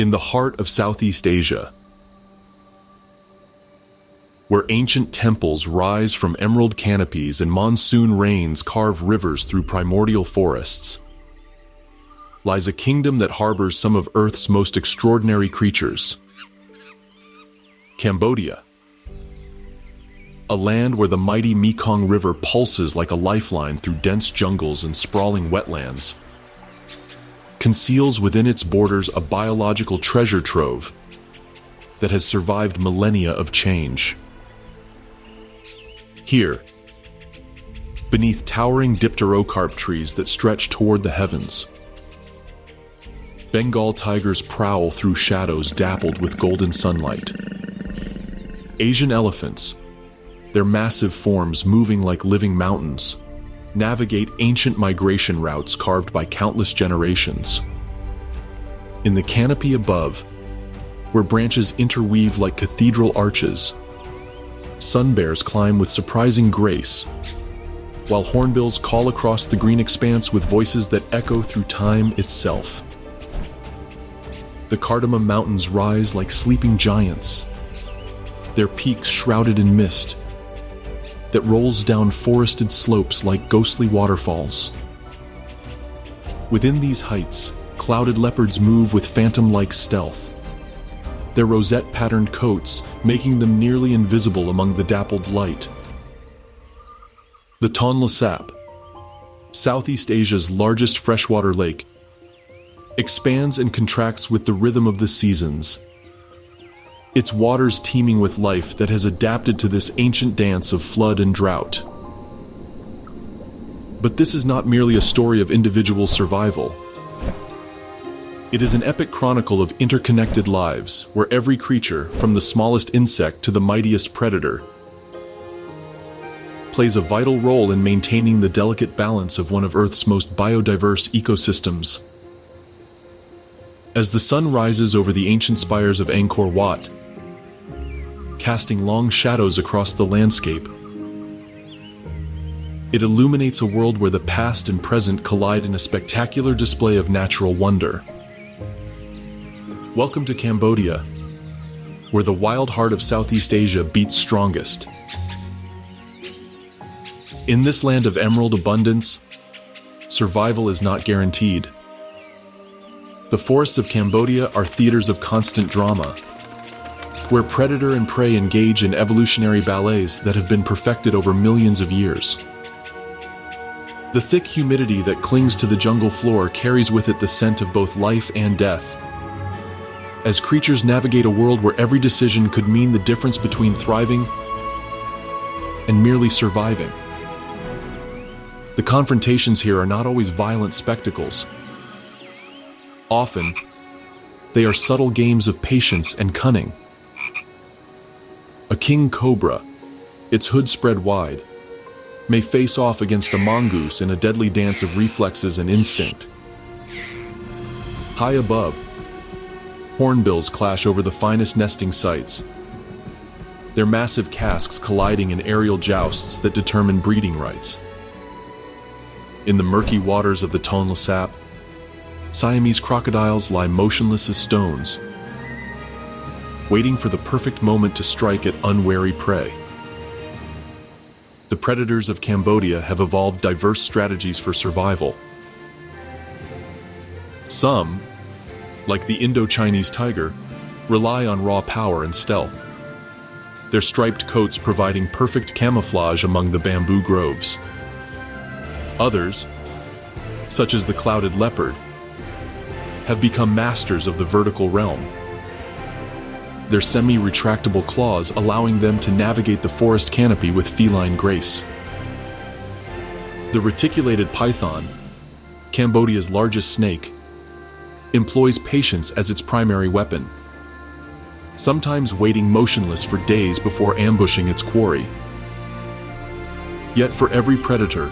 In the heart of Southeast Asia, where ancient temples rise from emerald canopies and monsoon rains carve rivers through primordial forests, lies a kingdom that harbors some of Earth's most extraordinary creatures. Cambodia, a land where the mighty Mekong River pulses like a lifeline through dense jungles and sprawling wetlands, conceals within its borders a biological treasure trove that has survived millennia of change. Here, beneath towering dipterocarp trees that stretch toward the heavens, Bengal tigers prowl through shadows dappled with golden sunlight. Asian elephants, their massive forms moving like living mountains, navigate ancient migration routes carved by countless generations. In the canopy above, where branches interweave like cathedral arches, sun bears climb with surprising grace, while hornbills call across the green expanse with voices that echo through time itself. The Cardamom Mountains rise like sleeping giants, their peaks shrouded in mist that rolls down forested slopes like ghostly waterfalls. Within these heights, clouded leopards move with phantom-like stealth, their rosette-patterned coats making them nearly invisible among the dappled light. The Tonle Sap, Southeast Asia's largest freshwater lake, expands and contracts with the rhythm of the seasons, its waters teeming with life that has adapted to this ancient dance of flood and drought. But this is not merely a story of individual survival. It is an epic chronicle of interconnected lives, where every creature, from the smallest insect to the mightiest predator, plays a vital role in maintaining the delicate balance of one of Earth's most biodiverse ecosystems. As the sun rises over the ancient spires of Angkor Wat, casting long shadows across the landscape, it illuminates a world where the past and present collide in a spectacular display of natural wonder. Welcome to Cambodia, where the wild heart of Southeast Asia beats strongest. In this land of emerald abundance, survival is not guaranteed. The forests of Cambodia are theaters of constant drama, where predator and prey engage in evolutionary ballets that have been perfected over millions of years. The thick humidity that clings to the jungle floor carries with it the scent of both life and death, as creatures navigate a world where every decision could mean the difference between thriving and merely surviving. The confrontations here are not always violent spectacles. Often, they are subtle games of patience and cunning. A king cobra, its hood spread wide, may face off against a mongoose in a deadly dance of reflexes and instinct. High above, hornbills clash over the finest nesting sites, their massive casques colliding in aerial jousts that determine breeding rights. In the murky waters of the Tonle Sap, Siamese crocodiles lie motionless as stones, waiting for the perfect moment to strike at unwary prey. The predators of Cambodia have evolved diverse strategies for survival. Some, like the Indochinese tiger, rely on raw power and stealth, their striped coats providing perfect camouflage among the bamboo groves. Others, such as the clouded leopard, have become masters of the vertical realm, their semi-retractable claws allowing them to navigate the forest canopy with feline grace. The reticulated python, Cambodia's largest snake, employs patience as its primary weapon, sometimes waiting motionless for days before ambushing its quarry. Yet for every predator,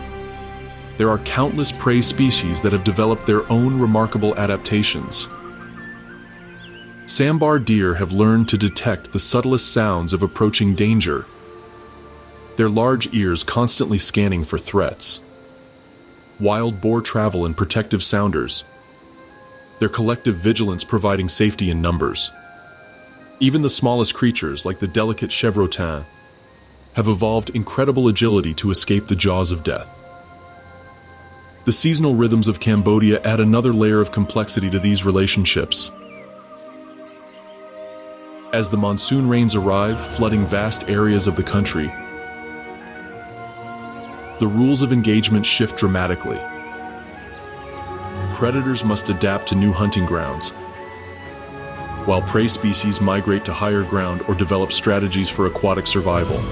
there are countless prey species that have developed their own remarkable adaptations. Sambar deer have learned to detect the subtlest sounds of approaching danger, their large ears constantly scanning for threats. Wild boar travel in protective sounders, their collective vigilance providing safety in numbers. Even the smallest creatures, like the delicate chevrotin, have evolved incredible agility to escape the jaws of death. The seasonal rhythms of Cambodia add another layer of complexity to these relationships. As the monsoon rains arrive, flooding vast areas of the country, the rules of engagement shift dramatically. Predators must adapt to new hunting grounds, while prey species migrate to higher ground or develop strategies for aquatic survival.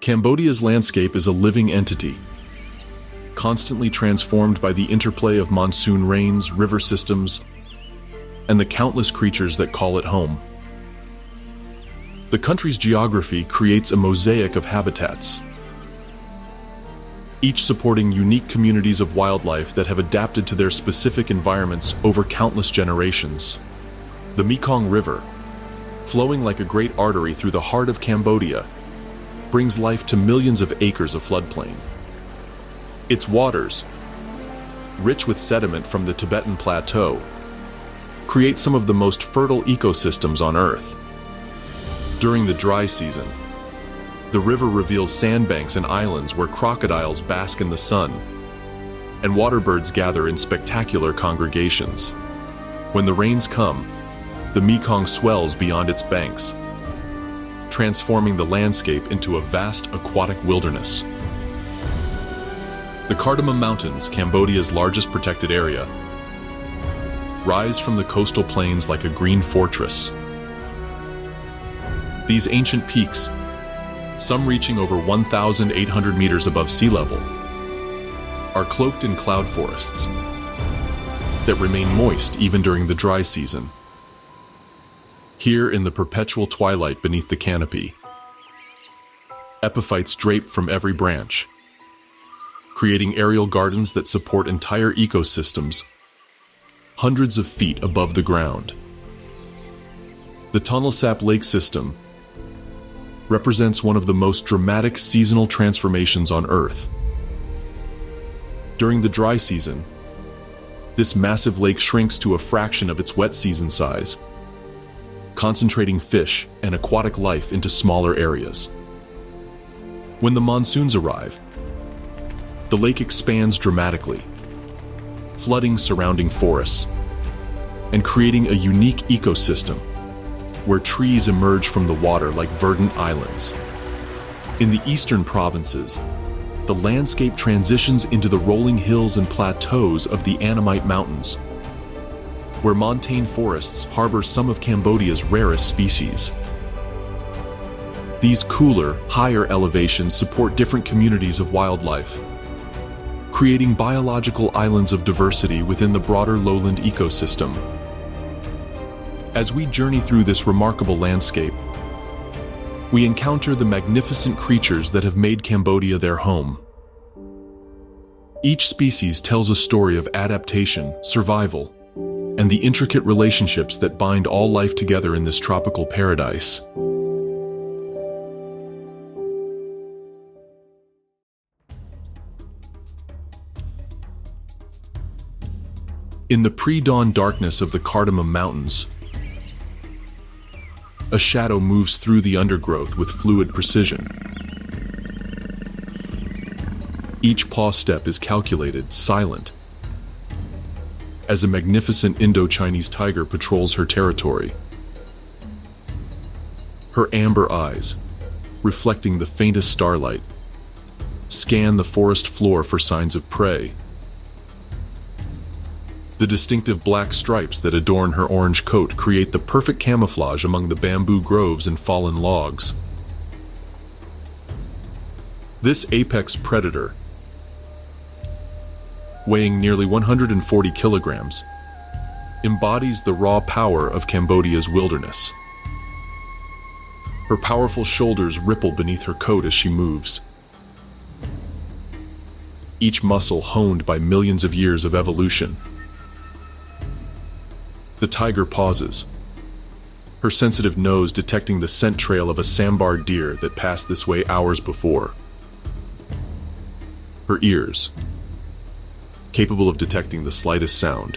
Cambodia's landscape is a living entity, constantly transformed by the interplay of monsoon rains, river systems, and the countless creatures that call it home. The country's geography creates a mosaic of habitats, each supporting unique communities of wildlife that have adapted to their specific environments over countless generations. The Mekong River, flowing like a great artery through the heart of Cambodia, brings life to millions of acres of floodplain. Its waters, rich with sediment from the Tibetan Plateau, create some of the most fertile ecosystems on Earth. During the dry season, the river reveals sandbanks and islands where crocodiles bask in the sun, and waterbirds gather in spectacular congregations. When the rains come, the Mekong swells beyond its banks, transforming the landscape into a vast aquatic wilderness. The Cardamom Mountains, Cambodia's largest protected area, rise from the coastal plains like a green fortress. These ancient peaks, some reaching over 1,800 meters above sea level, are cloaked in cloud forests that remain moist even during the dry season. Here in the perpetual twilight beneath the canopy, epiphytes drape from every branch, creating aerial gardens that support entire ecosystems hundreds of feet above the ground. The Tonle Sap Lake system represents one of the most dramatic seasonal transformations on Earth. During the dry season, this massive lake shrinks to a fraction of its wet season size, concentrating fish and aquatic life into smaller areas. When the monsoons arrive, the lake expands dramatically, flooding surrounding forests and creating a unique ecosystem where trees emerge from the water like verdant islands. In the eastern provinces, the landscape transitions into the rolling hills and plateaus of the Annamite Mountains, where montane forests harbor some of Cambodia's rarest species. These cooler, higher elevations support different communities of wildlife, creating biological islands of diversity within the broader lowland ecosystem. As we journey through this remarkable landscape, we encounter the magnificent creatures that have made Cambodia their home. Each species tells a story of adaptation, survival, and the intricate relationships that bind all life together in this tropical paradise. In the pre-dawn darkness of the Cardamom Mountains, a shadow moves through the undergrowth with fluid precision. Each paw step is calculated, silent, as a magnificent Indochinese tiger patrols her territory. Her amber eyes, reflecting the faintest starlight, scan the forest floor for signs of prey. The distinctive black stripes that adorn her orange coat create the perfect camouflage among the bamboo groves and fallen logs. This apex predator, weighing nearly 140 kilograms, embodies the raw power of Cambodia's wilderness. Her powerful shoulders ripple beneath her coat as she moves, each muscle honed by millions of years of evolution. The tiger pauses, her sensitive nose detecting the scent trail of a sambar deer that passed this way hours before. Her ears, capable of detecting the slightest sound,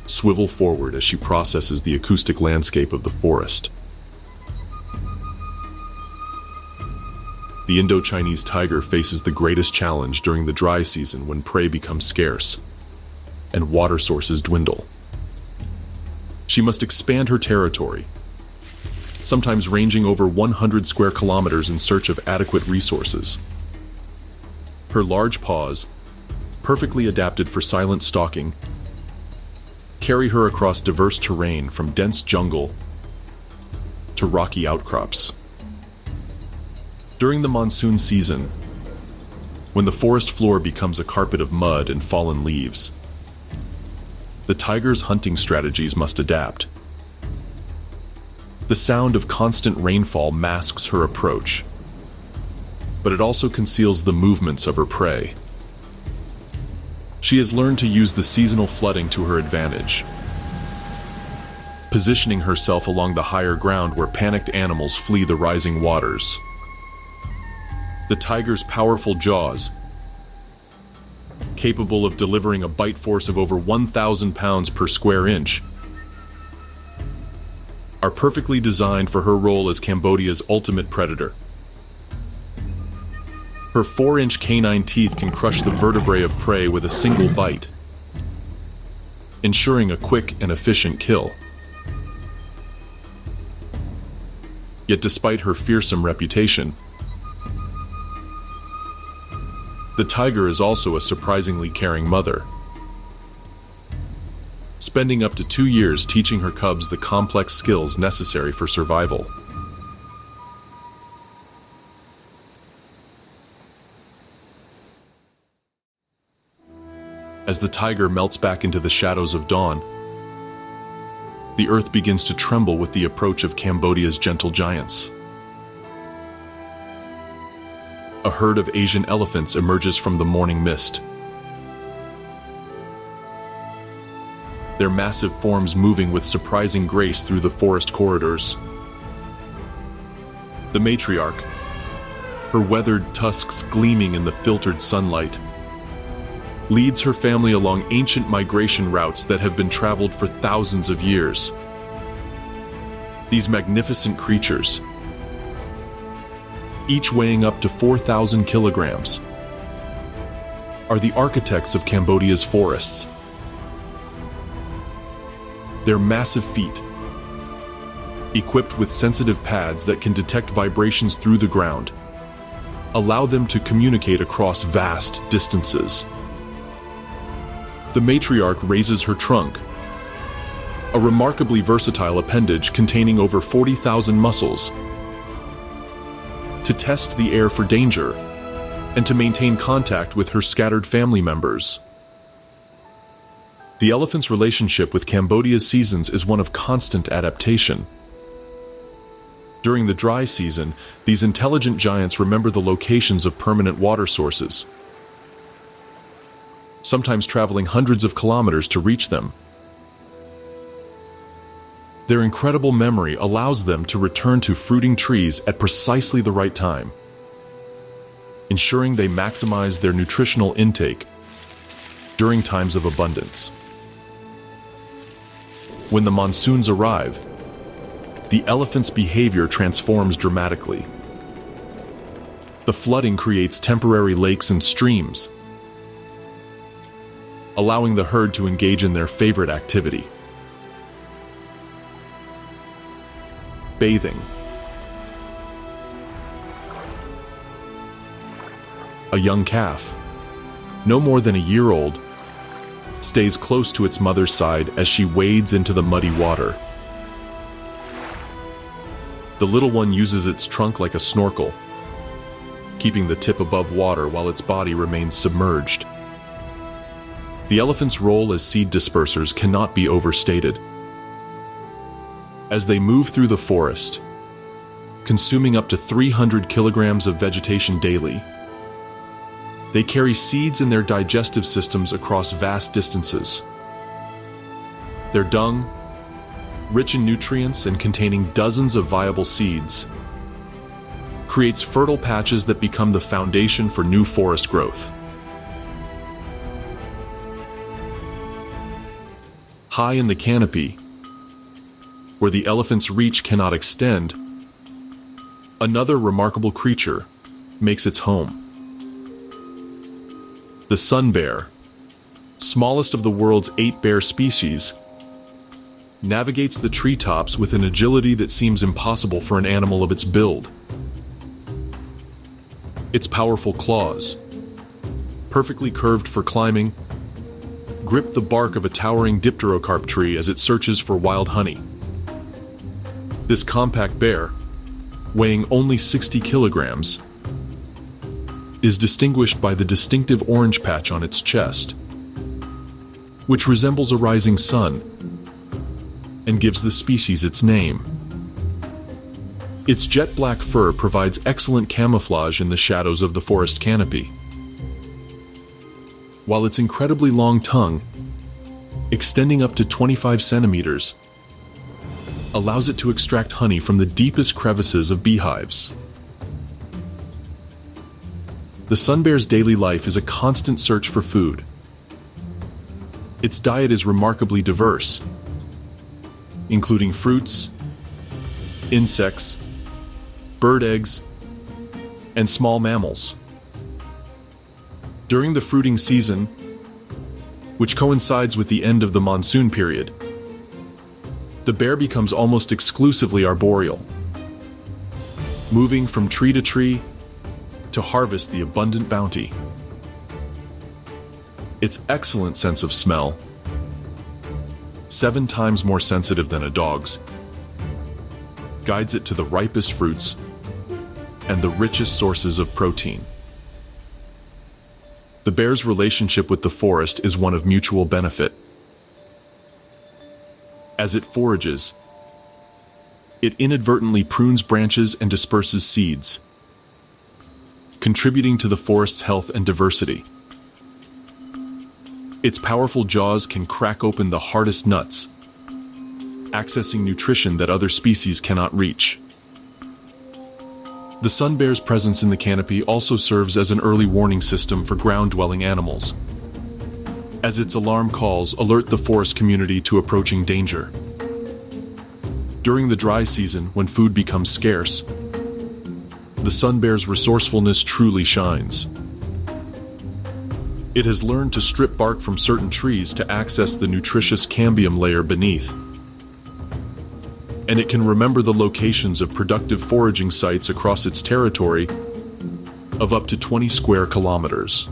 swivel forward as she processes the acoustic landscape of the forest. The Indochinese tiger faces the greatest challenge during the dry season when prey becomes scarce and water sources dwindle. She must expand her territory, sometimes ranging over 100 square kilometers in search of adequate resources. Her large paws, perfectly adapted for silent stalking, carry her across diverse terrain from dense jungle to rocky outcrops. During the monsoon season, when the forest floor becomes a carpet of mud and fallen leaves, the tiger's hunting strategies must adapt. The sound of constant rainfall masks her approach, but it also conceals the movements of her prey. She has learned to use the seasonal flooding to her advantage, positioning herself along the higher ground where panicked animals flee the rising waters. The tiger's powerful jaws, capable of delivering a bite force of over 1,000 pounds per square inch, are perfectly designed for her role as Cambodia's ultimate predator. Her 4-inch canine teeth can crush the vertebrae of prey with a single bite, ensuring a quick and efficient kill. Yet despite her fearsome reputation, the tiger is also a surprisingly caring mother, spending up to 2 years teaching her cubs the complex skills necessary for survival. As the tiger melts back into the shadows of dawn, the earth begins to tremble with the approach of Cambodia's gentle giants. A herd of Asian elephants emerges from the morning mist, their massive forms moving with surprising grace through the forest corridors. The matriarch, her weathered tusks gleaming in the filtered sunlight, leads her family along ancient migration routes that have been traveled for thousands of years. These magnificent creatures, each weighing up to 4,000 kilograms, are the architects of Cambodia's forests. Their massive feet, equipped with sensitive pads that can detect vibrations through the ground, allow them to communicate across vast distances. The matriarch raises her trunk, a remarkably versatile appendage containing over 40,000 muscles, to test the air for danger and to maintain contact with her scattered family members. The elephant's relationship with Cambodia's seasons is one of constant adaptation. During the dry season, these intelligent giants remember the locations of permanent water sources, sometimes traveling hundreds of kilometers to reach them. Their incredible memory allows them to return to fruiting trees at precisely the right time, ensuring they maximize their nutritional intake during times of abundance. When the monsoons arrive, the elephant's behavior transforms dramatically. The flooding creates temporary lakes and streams, allowing the herd to engage in their favorite activity: bathing. A young calf, no more than a year old, stays close to its mother's side as she wades into the muddy water. The little one uses its trunk like a snorkel, keeping the tip above water while its body remains submerged. The elephant's role as seed dispersers cannot be overstated. As they move through the forest, consuming up to 300 kilograms of vegetation daily, they carry seeds in their digestive systems across vast distances. Their dung, rich in nutrients and containing dozens of viable seeds, creates fertile patches that become the foundation for new forest growth. High in the canopy, where the elephant's reach cannot extend, another remarkable creature makes its home. The sun bear, smallest of the world's 8 bear species, navigates the treetops with an agility that seems impossible for an animal of its build. Its powerful claws, perfectly curved for climbing, grip the bark of a towering dipterocarp tree as it searches for wild honey. This compact bear, weighing only 60 kilograms, is distinguished by the distinctive orange patch on its chest, which resembles a rising sun and gives the species its name. Its jet black fur provides excellent camouflage in the shadows of the forest canopy, while its incredibly long tongue, extending up to 25 centimeters, allows it to extract honey from the deepest crevices of beehives. The sun bear's daily life is a constant search for food. Its diet is remarkably diverse, including fruits, insects, bird eggs, and small mammals. During the fruiting season, which coincides with the end of the monsoon period, the bear becomes almost exclusively arboreal, moving from tree to tree to harvest the abundant bounty. Its excellent sense of smell, 7 times more sensitive than a dog's, guides it to the ripest fruits and the richest sources of protein. The bear's relationship with the forest is one of mutual benefit. As it forages, it inadvertently prunes branches and disperses seeds, contributing to the forest's health and diversity. Its powerful jaws can crack open the hardest nuts, accessing nutrition that other species cannot reach. The sun bear's presence in the canopy also serves as an early warning system for ground-dwelling animals, as its alarm calls alert the forest community to approaching danger. During the dry season, when food becomes scarce, the sun bear's resourcefulness truly shines. It has learned to strip bark from certain trees to access the nutritious cambium layer beneath, and it can remember the locations of productive foraging sites across its territory of up to 20 square kilometers.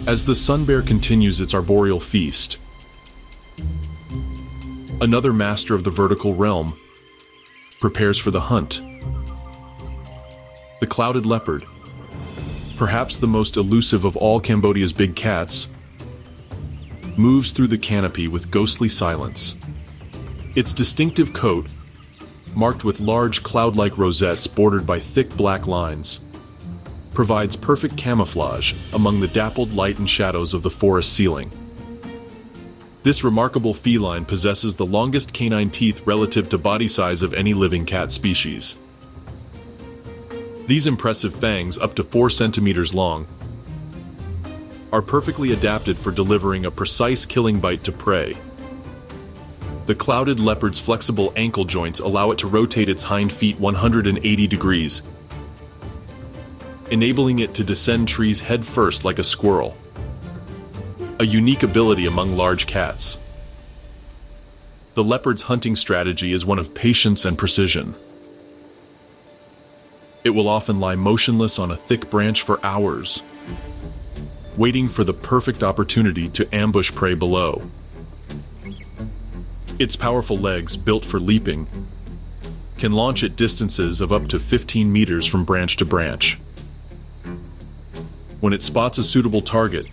As the sun bear continues its arboreal feast, another master of the vertical realm prepares for the hunt. The clouded leopard, perhaps the most elusive of all Cambodia's big cats, moves through the canopy with ghostly silence. Its distinctive coat, marked with large cloud-like rosettes bordered by thick black lines, provides perfect camouflage among the dappled light and shadows of the forest ceiling. This remarkable feline possesses the longest canine teeth relative to body size of any living cat species. These impressive fangs, up to 4 centimeters long, are perfectly adapted for delivering a precise killing bite to prey. The clouded leopard's flexible ankle joints allow it to rotate its hind feet 180 degrees, enabling it to descend trees head first like a squirrel, a unique ability among large cats. The leopard's hunting strategy is one of patience and precision. It will often lie motionless on a thick branch for hours, waiting for the perfect opportunity to ambush prey below. Its powerful legs, built for leaping, can launch at distances of up to 15 meters from branch to branch. When it spots a suitable target,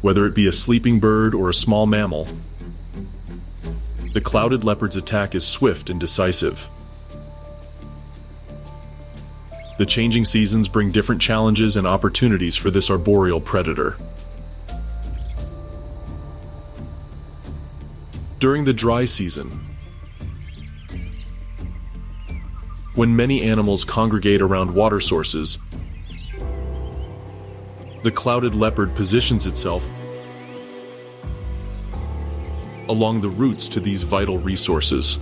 whether it be a sleeping bird or a small mammal, the clouded leopard's attack is swift and decisive. The changing seasons bring different challenges and opportunities for this arboreal predator. During the dry season, When many animals congregate around water sources, the clouded leopard positions itself along the routes to these vital resources.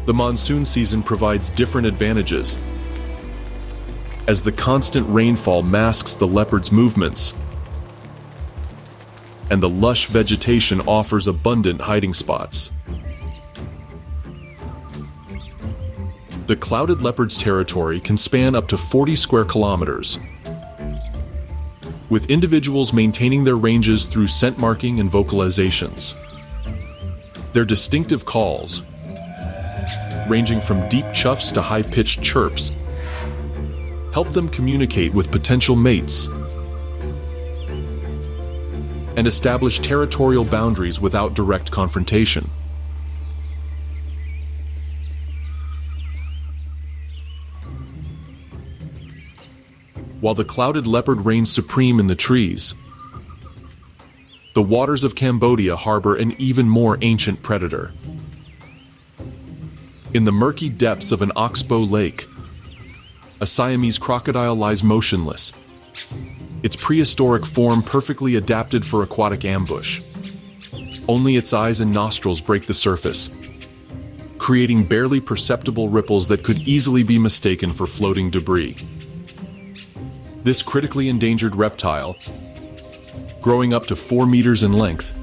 The monsoon season provides different advantages, as the constant rainfall masks the leopard's movements, and the lush vegetation offers abundant hiding spots. The clouded leopard's territory can span up to 40 square kilometers, with individuals maintaining their ranges through scent marking and vocalizations. Their distinctive calls, ranging from deep chuffs to high-pitched chirps, help them communicate with potential mates and establish territorial boundaries without direct confrontation. While the clouded leopard reigns supreme in the trees, the waters of Cambodia harbor an even more ancient predator. In the murky depths of an oxbow lake, a Siamese crocodile lies motionless, its prehistoric form perfectly adapted for aquatic ambush. Only its eyes and nostrils break the surface, creating barely perceptible ripples that could easily be mistaken for floating debris. This critically endangered reptile, growing up to 4 meters in length,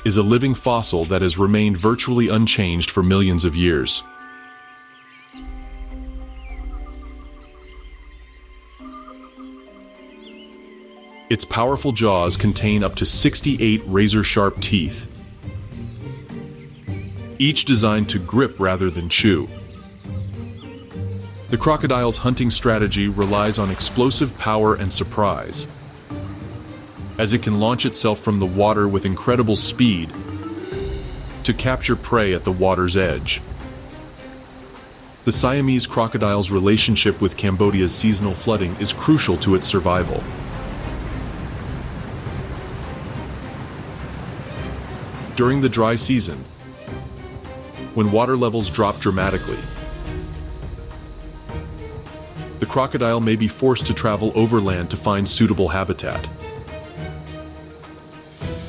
is a living fossil that has remained virtually unchanged for millions of years. Its powerful jaws contain up to 68 razor-sharp teeth, each designed to grip rather than chew. The crocodile's hunting strategy relies on explosive power and surprise, as it can launch itself from the water with incredible speed to capture prey at the water's edge. The Siamese crocodile's relationship with Cambodia's seasonal flooding is crucial to its survival. During the dry season, when water levels drop dramatically, the crocodile may be forced to travel overland to find suitable habitat.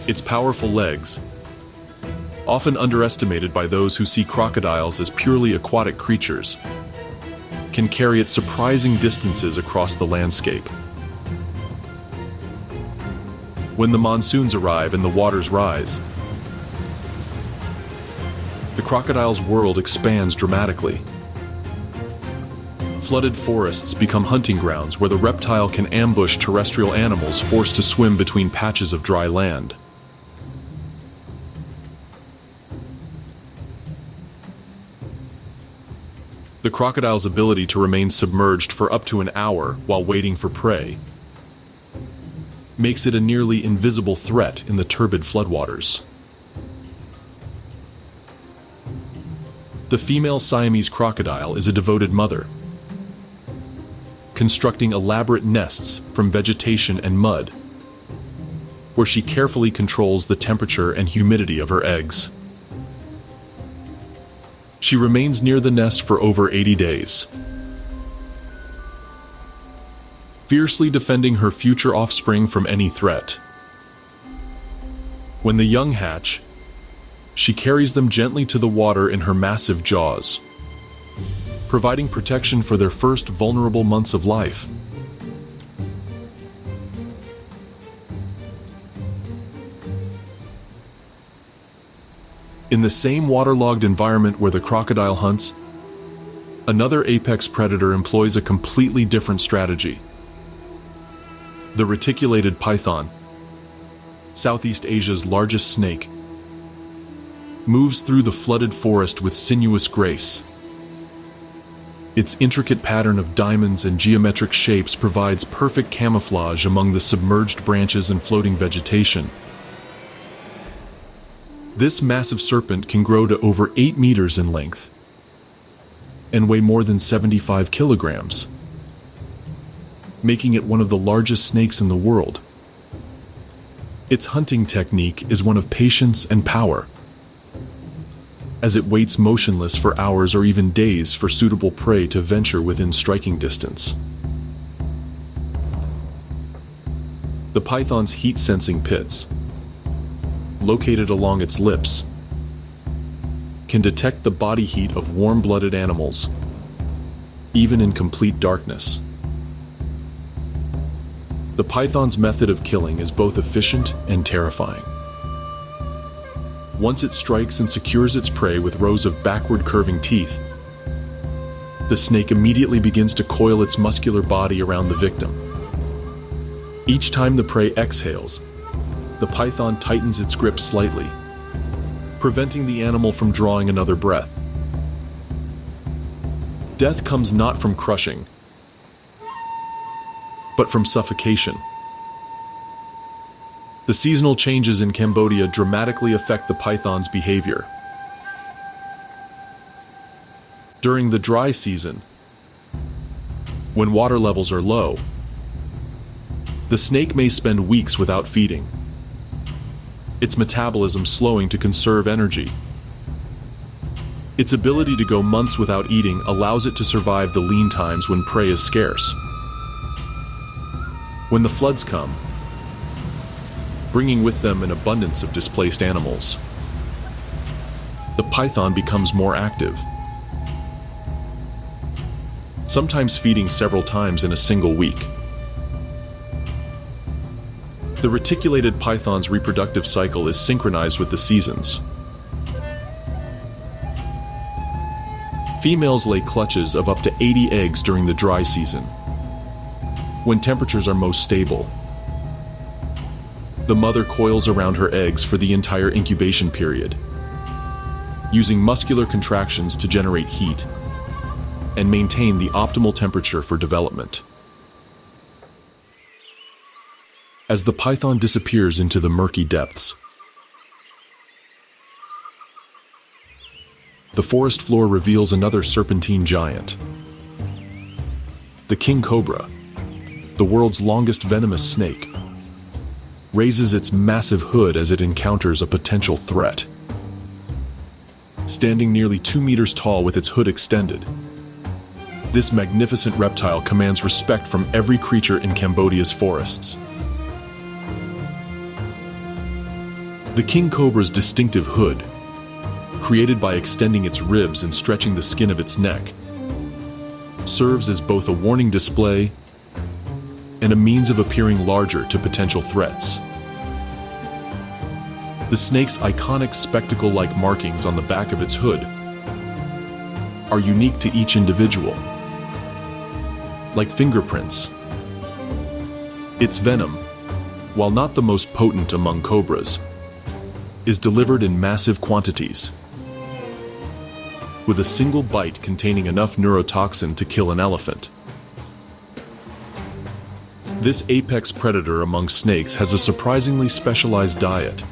Its powerful legs, often underestimated by those who see crocodiles as purely aquatic creatures, can carry it surprising distances across the landscape. When the monsoons arrive and the waters rise, the crocodile's world expands dramatically. Flooded forests become hunting grounds where the reptile can ambush terrestrial animals forced to swim between patches of dry land. The crocodile's ability to remain submerged for up to an hour while waiting for prey makes it a nearly invisible threat in the turbid floodwaters. The female Siamese crocodile is a devoted mother, constructing elaborate nests from vegetation and mud, where she carefully controls the temperature and humidity of her eggs. She remains near the nest for over 80 days, fiercely defending her future offspring from any threat. When the young hatch, she carries them gently to the water in her massive jaws, providing protection for their first vulnerable months of life. In the same waterlogged environment where the crocodile hunts, another apex predator employs a completely different strategy. The reticulated python, Southeast Asia's largest snake, moves through the flooded forest with sinuous grace. Its intricate pattern of diamonds and geometric shapes provides perfect camouflage among the submerged branches and floating vegetation. This massive serpent can grow to over 8 meters in length and weigh more than 75 kilograms, making it one of the largest snakes in the world. Its hunting technique is one of patience and power, as it waits motionless for hours or even days for suitable prey to venture within striking distance. The python's heat-sensing pits, located along its lips, can detect the body heat of warm-blooded animals, even in complete darkness. The python's method of killing is both efficient and terrifying. Once it strikes and secures its prey with rows of backward-curving teeth, the snake immediately begins to coil its muscular body around the victim. Each time the prey exhales, the python tightens its grip slightly, preventing the animal from drawing another breath. Death comes not from crushing, but from suffocation. The seasonal changes in Cambodia dramatically affect the python's behavior. During the dry season, when water levels are low, the snake may spend weeks without feeding, its metabolism slowing to conserve energy. Its ability to go months without eating allows it to survive the lean times when prey is scarce. When the floods come, bringing with them an abundance of displaced animals, the python becomes more active, sometimes feeding several times in a single week. The reticulated python's reproductive cycle is synchronized with the seasons. Females lay clutches of up to 80 eggs during the dry season, when temperatures are most stable. The mother coils around her eggs for the entire incubation period, using muscular contractions to generate heat and maintain the optimal temperature for development. As the python disappears into the murky depths, the forest floor reveals another serpentine giant. The king cobra, the world's longest venomous snake, raises its massive hood as it encounters a potential threat. Standing nearly 2 meters tall with its hood extended, this magnificent reptile commands respect from every creature in Cambodia's forests. The king cobra's distinctive hood, created by extending its ribs and stretching the skin of its neck, serves as both a warning display and a means of appearing larger to potential threats. The snake's iconic spectacle-like markings on the back of its hood are unique to each individual, like fingerprints. Its venom, while not the most potent among cobras, is delivered in massive quantities, with a single bite containing enough neurotoxin to kill an elephant. This apex predator among snakes has a surprisingly specialized diet,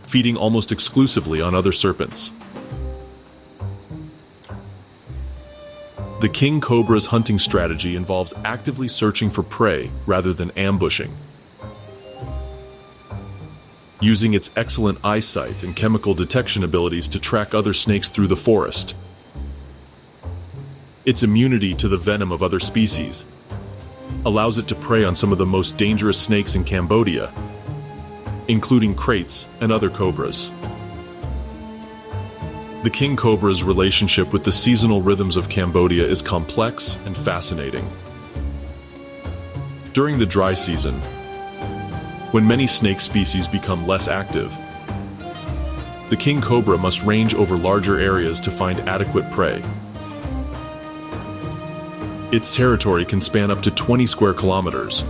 feeding almost exclusively on other serpents. The king cobra's hunting strategy involves actively searching for prey rather than ambushing. Using its excellent eyesight and chemical detection abilities to track other snakes through the forest. Its immunity to the venom of other species allows it to prey on some of the most dangerous snakes in Cambodia, including kraits and other cobras. The king cobra's relationship with the seasonal rhythms of Cambodia is complex and fascinating. During the dry season, when many snake species become less active, the king cobra must range over larger areas to find adequate prey. Its territory can span up to 20 square kilometers,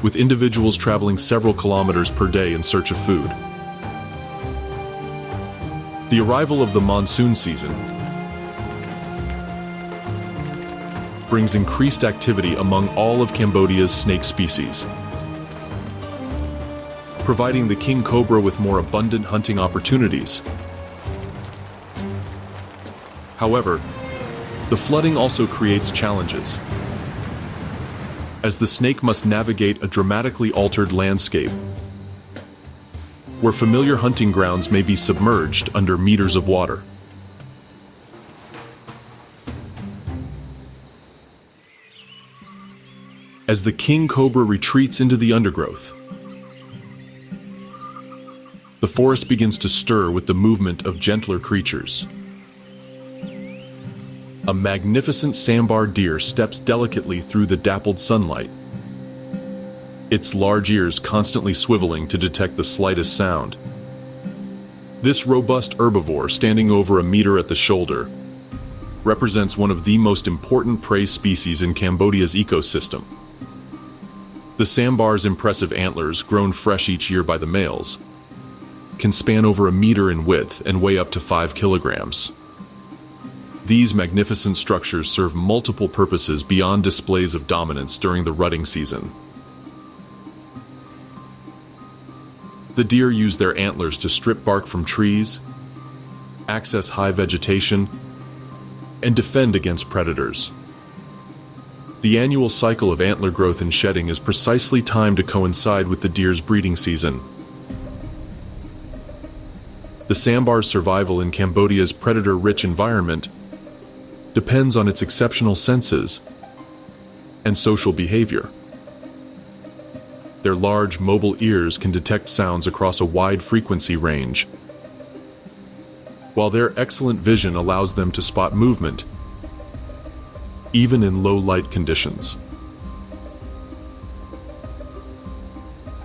with individuals traveling several kilometers per day in search of food. The arrival of the monsoon season brings increased activity among all of Cambodia's snake species, providing the king cobra with more abundant hunting opportunities. However, the flooding also creates challenges, as the snake must navigate a dramatically altered landscape. where familiar hunting grounds may be submerged under meters of water. As the king cobra retreats into the undergrowth, the forest begins to stir with the movement of gentler creatures. A magnificent sambar deer steps delicately through the dappled sunlight, its large ears constantly swiveling to detect the slightest sound. This robust herbivore, standing over a meter at the shoulder, represents one of the most important prey species in Cambodia's ecosystem. The sambar's impressive antlers, grown fresh each year by the males, can span over a meter in width and weigh up to 5 kilograms. These magnificent structures serve multiple purposes beyond displays of dominance during the rutting season. The deer use their antlers to strip bark from trees, access high vegetation, and defend against predators. The annual cycle of antler growth and shedding is precisely timed to coincide with the deer's breeding season. The sambar's survival in Cambodia's predator-rich environment depends on its exceptional senses and social behavior. Their large, mobile ears can detect sounds across a wide frequency range, while their excellent vision allows them to spot movement, even in low-light conditions.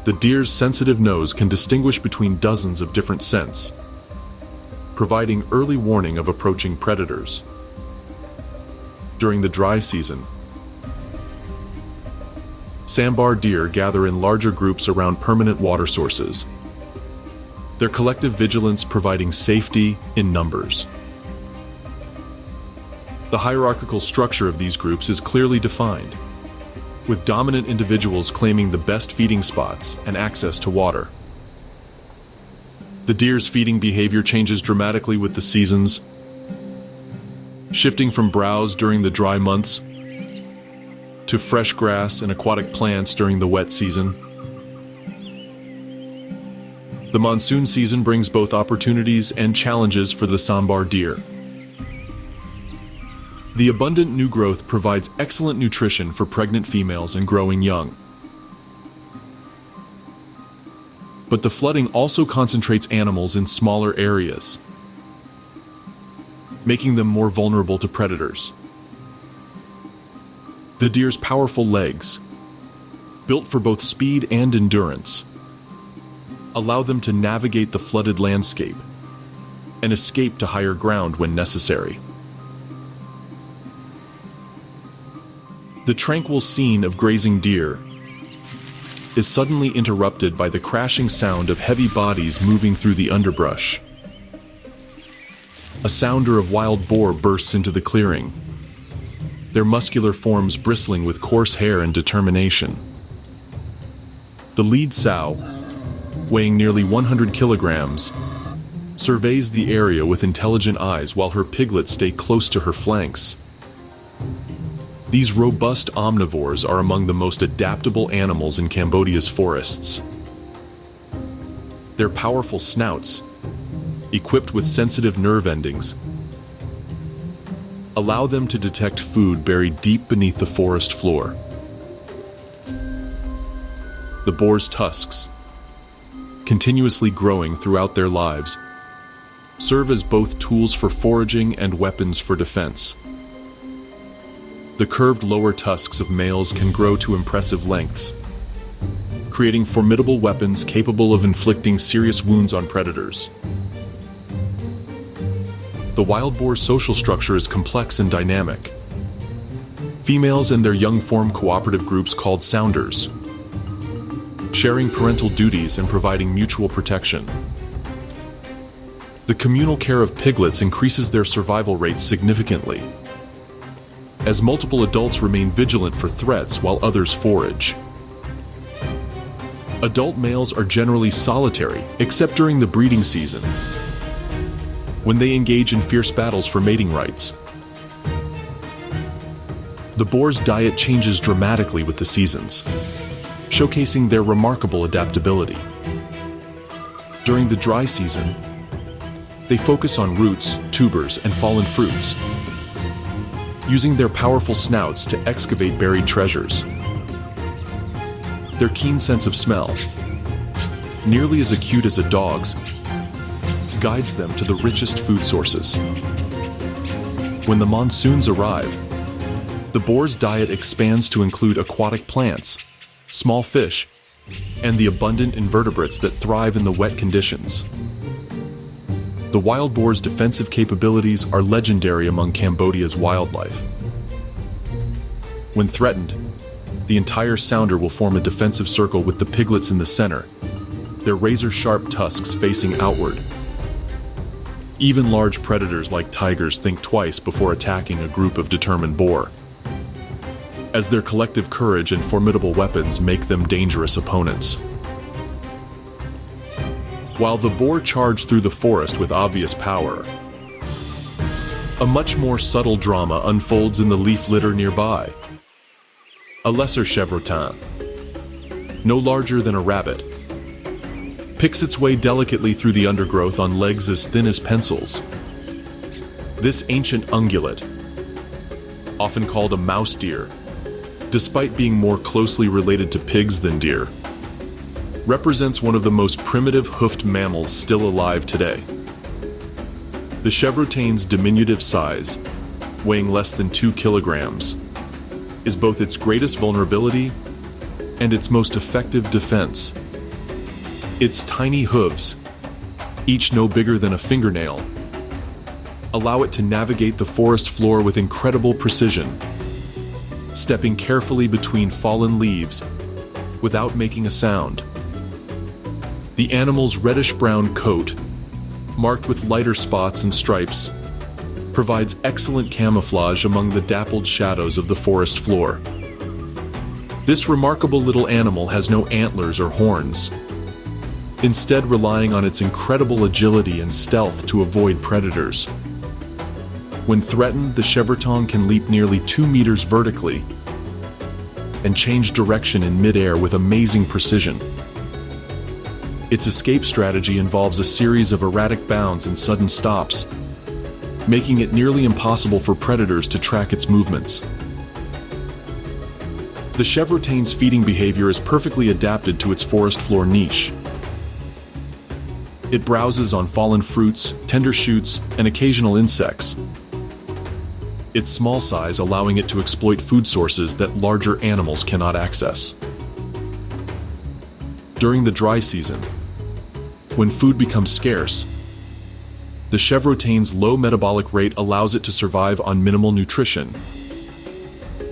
The deer's sensitive nose can distinguish between dozens of different scents, providing early warning of approaching predators. During the dry season, sambar deer gather in larger groups around permanent water sources, their collective vigilance providing safety in numbers. The hierarchical structure of these groups is clearly defined, with dominant individuals claiming the best feeding spots and access to water. The deer's feeding behavior changes dramatically with the seasons, shifting from browse during the dry months to fresh grass and aquatic plants during the wet season. The monsoon season brings both opportunities and challenges for the sambar deer. The abundant new growth provides excellent nutrition for pregnant females and growing young. But the flooding also concentrates animals in smaller areas, making them more vulnerable to predators. The deer's powerful legs, built for both speed and endurance, allow them to navigate the flooded landscape and escape to higher ground when necessary. The tranquil scene of grazing deer is suddenly interrupted by the crashing sound of heavy bodies moving through the underbrush. A sounder of wild boar bursts into the clearing, their muscular forms bristling with coarse hair and determination. The lead sow, weighing nearly 100 kilograms, surveys the area with intelligent eyes while her piglets stay close to her flanks. These robust omnivores are among the most adaptable animals in Cambodia's forests. Their powerful snouts, equipped with sensitive nerve endings, allow them to detect food buried deep beneath the forest floor. The boar's tusks, continuously growing throughout their lives, serve as both tools for foraging and weapons for defense. The curved lower tusks of males can grow to impressive lengths, creating formidable weapons capable of inflicting serious wounds on predators. The wild boar's social structure is complex and dynamic. Females and their young form cooperative groups called sounders, sharing parental duties and providing mutual protection. The communal care of piglets increases their survival rates significantly, as multiple adults remain vigilant for threats while others forage. Adult males are generally solitary, except during the breeding season, when they engage in fierce battles for mating rights. The boar's diet changes dramatically with the seasons, showcasing their remarkable adaptability. During the dry season, they focus on roots, tubers, and fallen fruits, using their powerful snouts to excavate buried treasures. Their keen sense of smell, nearly as acute as a dog's, guides them to the richest food sources. When the monsoons arrive, the boar's diet expands to include aquatic plants, small fish, and the abundant invertebrates that thrive in the wet conditions. The wild boar's defensive capabilities are legendary among Cambodia's wildlife. When threatened, the entire sounder will form a defensive circle with the piglets in the center, their razor-sharp tusks facing outward. Even large predators like tigers think twice before attacking a group of determined boar, as their collective courage and formidable weapons make them dangerous opponents. While the boar charge through the forest with obvious power, a much more subtle drama unfolds in the leaf litter nearby. A lesser chevrotin, no larger than a rabbit, picks its way delicately through the undergrowth on legs as thin as pencils. This ancient ungulate, often called a mouse deer, despite being more closely related to pigs than deer, represents one of the most primitive hoofed mammals still alive today. The chevrotain's diminutive size, weighing less than 2 kilograms, is both its greatest vulnerability and its most effective defense. Its tiny hooves, each no bigger than a fingernail, allow it to navigate the forest floor with incredible precision, stepping carefully between fallen leaves without making a sound. The animal's reddish-brown coat, marked with lighter spots and stripes, provides excellent camouflage among the dappled shadows of the forest floor. This remarkable little animal has no antlers or horns, instead relying on its incredible agility and stealth to avoid predators. When threatened, the chevrotain can leap nearly 2 meters vertically and change direction in midair with amazing precision. Its escape strategy involves a series of erratic bounds and sudden stops, making it nearly impossible for predators to track its movements. The chevrotain's feeding behavior is perfectly adapted to its forest floor niche. It browses on fallen fruits, tender shoots, and occasional insects, its small size allowing it to exploit food sources that larger animals cannot access. During the dry season, when food becomes scarce, the chevrotain's low metabolic rate allows it to survive on minimal nutrition,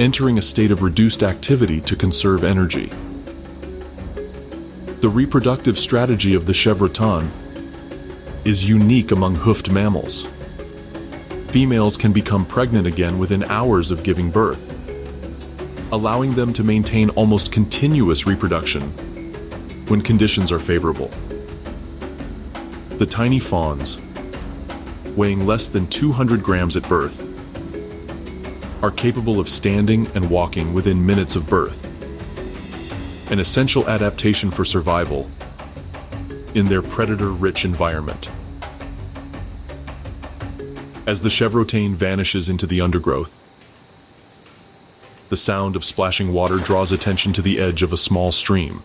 entering a state of reduced activity to conserve energy. The reproductive strategy of the chevrotain is unique among hoofed mammals. Females can become pregnant again within hours of giving birth, allowing them to maintain almost continuous reproduction when conditions are favorable. The tiny fawns, weighing less than 200 grams at birth, are capable of standing and walking within minutes of birth, an essential adaptation for survival in their predator-rich environment. As the chevrotain vanishes into the undergrowth, the sound of splashing water draws attention to the edge of a small stream.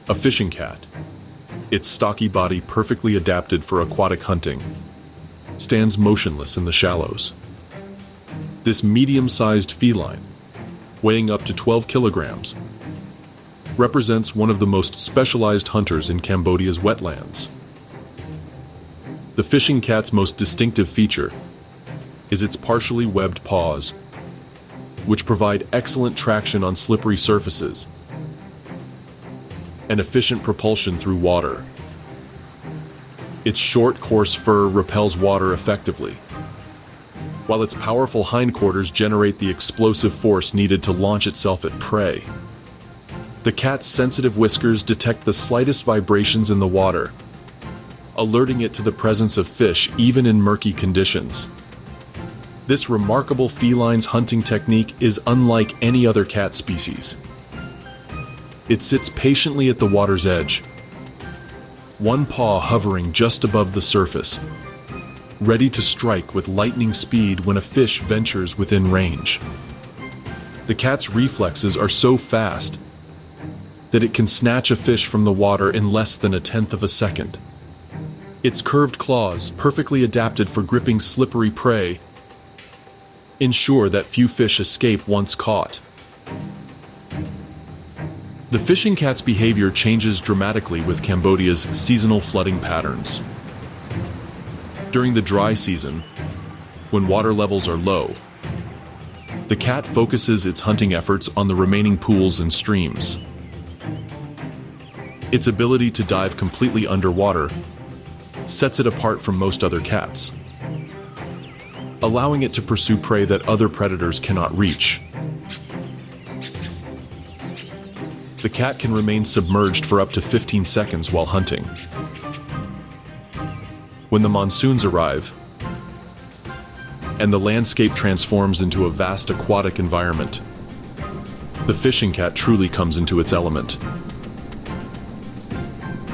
A fishing cat, its stocky body perfectly adapted for aquatic hunting, stands motionless in the shallows. This medium-sized feline, weighing up to 12 kilograms, represents one of the most specialized hunters in Cambodia's wetlands. The fishing cat's most distinctive feature is its partially webbed paws, which provide excellent traction on slippery surfaces and efficient propulsion through water. Its short, coarse fur repels water effectively, while its powerful hindquarters generate the explosive force needed to launch itself at prey. The cat's sensitive whiskers detect the slightest vibrations in the water, alerting it to the presence of fish even in murky conditions. This remarkable feline's hunting technique is unlike any other cat species. It sits patiently at the water's edge, one paw hovering just above the surface, ready to strike with lightning speed when a fish ventures within range. The cat's reflexes are so fast that it can snatch a fish from the water in less than 1/10 of a second. Its curved claws, perfectly adapted for gripping slippery prey, ensure that few fish escape once caught. The fishing cat's behavior changes dramatically with Cambodia's seasonal flooding patterns. During the dry season, when water levels are low, the cat focuses its hunting efforts on the remaining pools and streams. Its ability to dive completely underwater sets it apart from most other cats, allowing it to pursue prey that other predators cannot reach. The cat can remain submerged for up to 15 seconds while hunting. When the monsoons arrive, and the landscape transforms into a vast aquatic environment, the fishing cat truly comes into its element.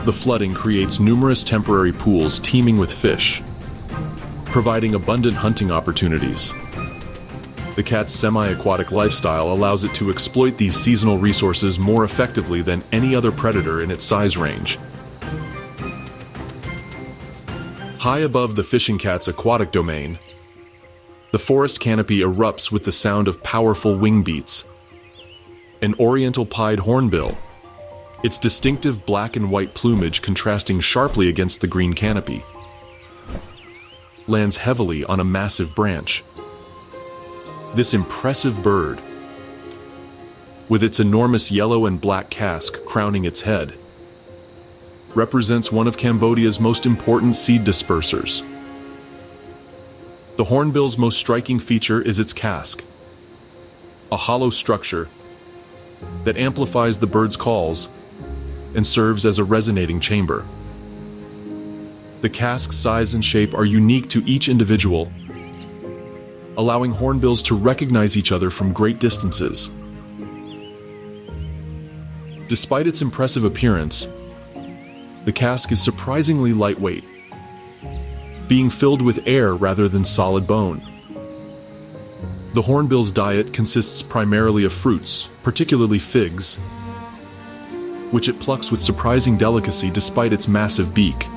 The flooding creates numerous temporary pools teeming with fish, providing abundant hunting opportunities. The cat's semi-aquatic lifestyle allows it to exploit these seasonal resources more effectively than any other predator in its size range. High above the fishing cat's aquatic domain, the forest canopy erupts with the sound of powerful wing beats. An oriental pied hornbill, its distinctive black and white plumage contrasting sharply against the green canopy, lands heavily on a massive branch. This impressive bird, with its enormous yellow and black casque crowning its head, represents one of Cambodia's most important seed dispersers. The hornbill's most striking feature is its casque, a hollow structure that amplifies the bird's calls and serves as a resonating chamber. The casque's size and shape are unique to each individual, allowing hornbills to recognize each other from great distances. Despite its impressive appearance, the casque is surprisingly lightweight, being filled with air rather than solid bone. The hornbill's diet consists primarily of fruits, particularly figs, which it plucks with surprising delicacy despite its massive beak.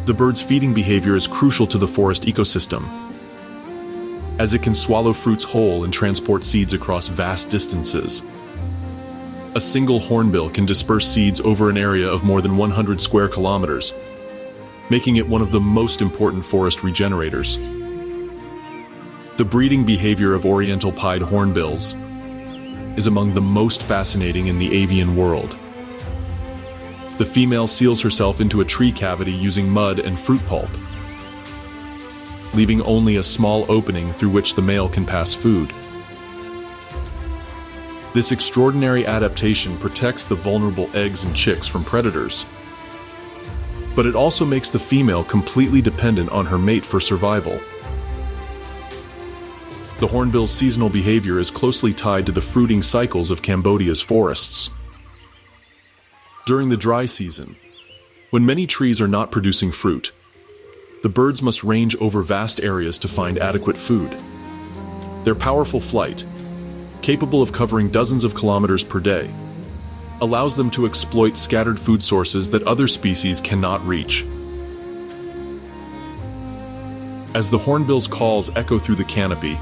The bird's feeding behavior is crucial to the forest ecosystem, as it can swallow fruits whole and transport seeds across vast distances. A single hornbill can disperse seeds over an area of more than 100 square kilometers, making it one of the most important forest regenerators. The breeding behavior of oriental pied hornbills is among the most fascinating in the avian world. The female seals herself into a tree cavity using mud and fruit pulp, leaving only a small opening through which the male can pass food. This extraordinary adaptation protects the vulnerable eggs and chicks from predators, but it also makes the female completely dependent on her mate for survival. The hornbill's seasonal behavior is closely tied to the fruiting cycles of Cambodia's forests. During the dry season, when many trees are not producing fruit, the birds must range over vast areas to find adequate food. Their powerful flight, capable of covering dozens of kilometers per day, allows them to exploit scattered food sources that other species cannot reach. As the hornbill's calls echo through the canopy,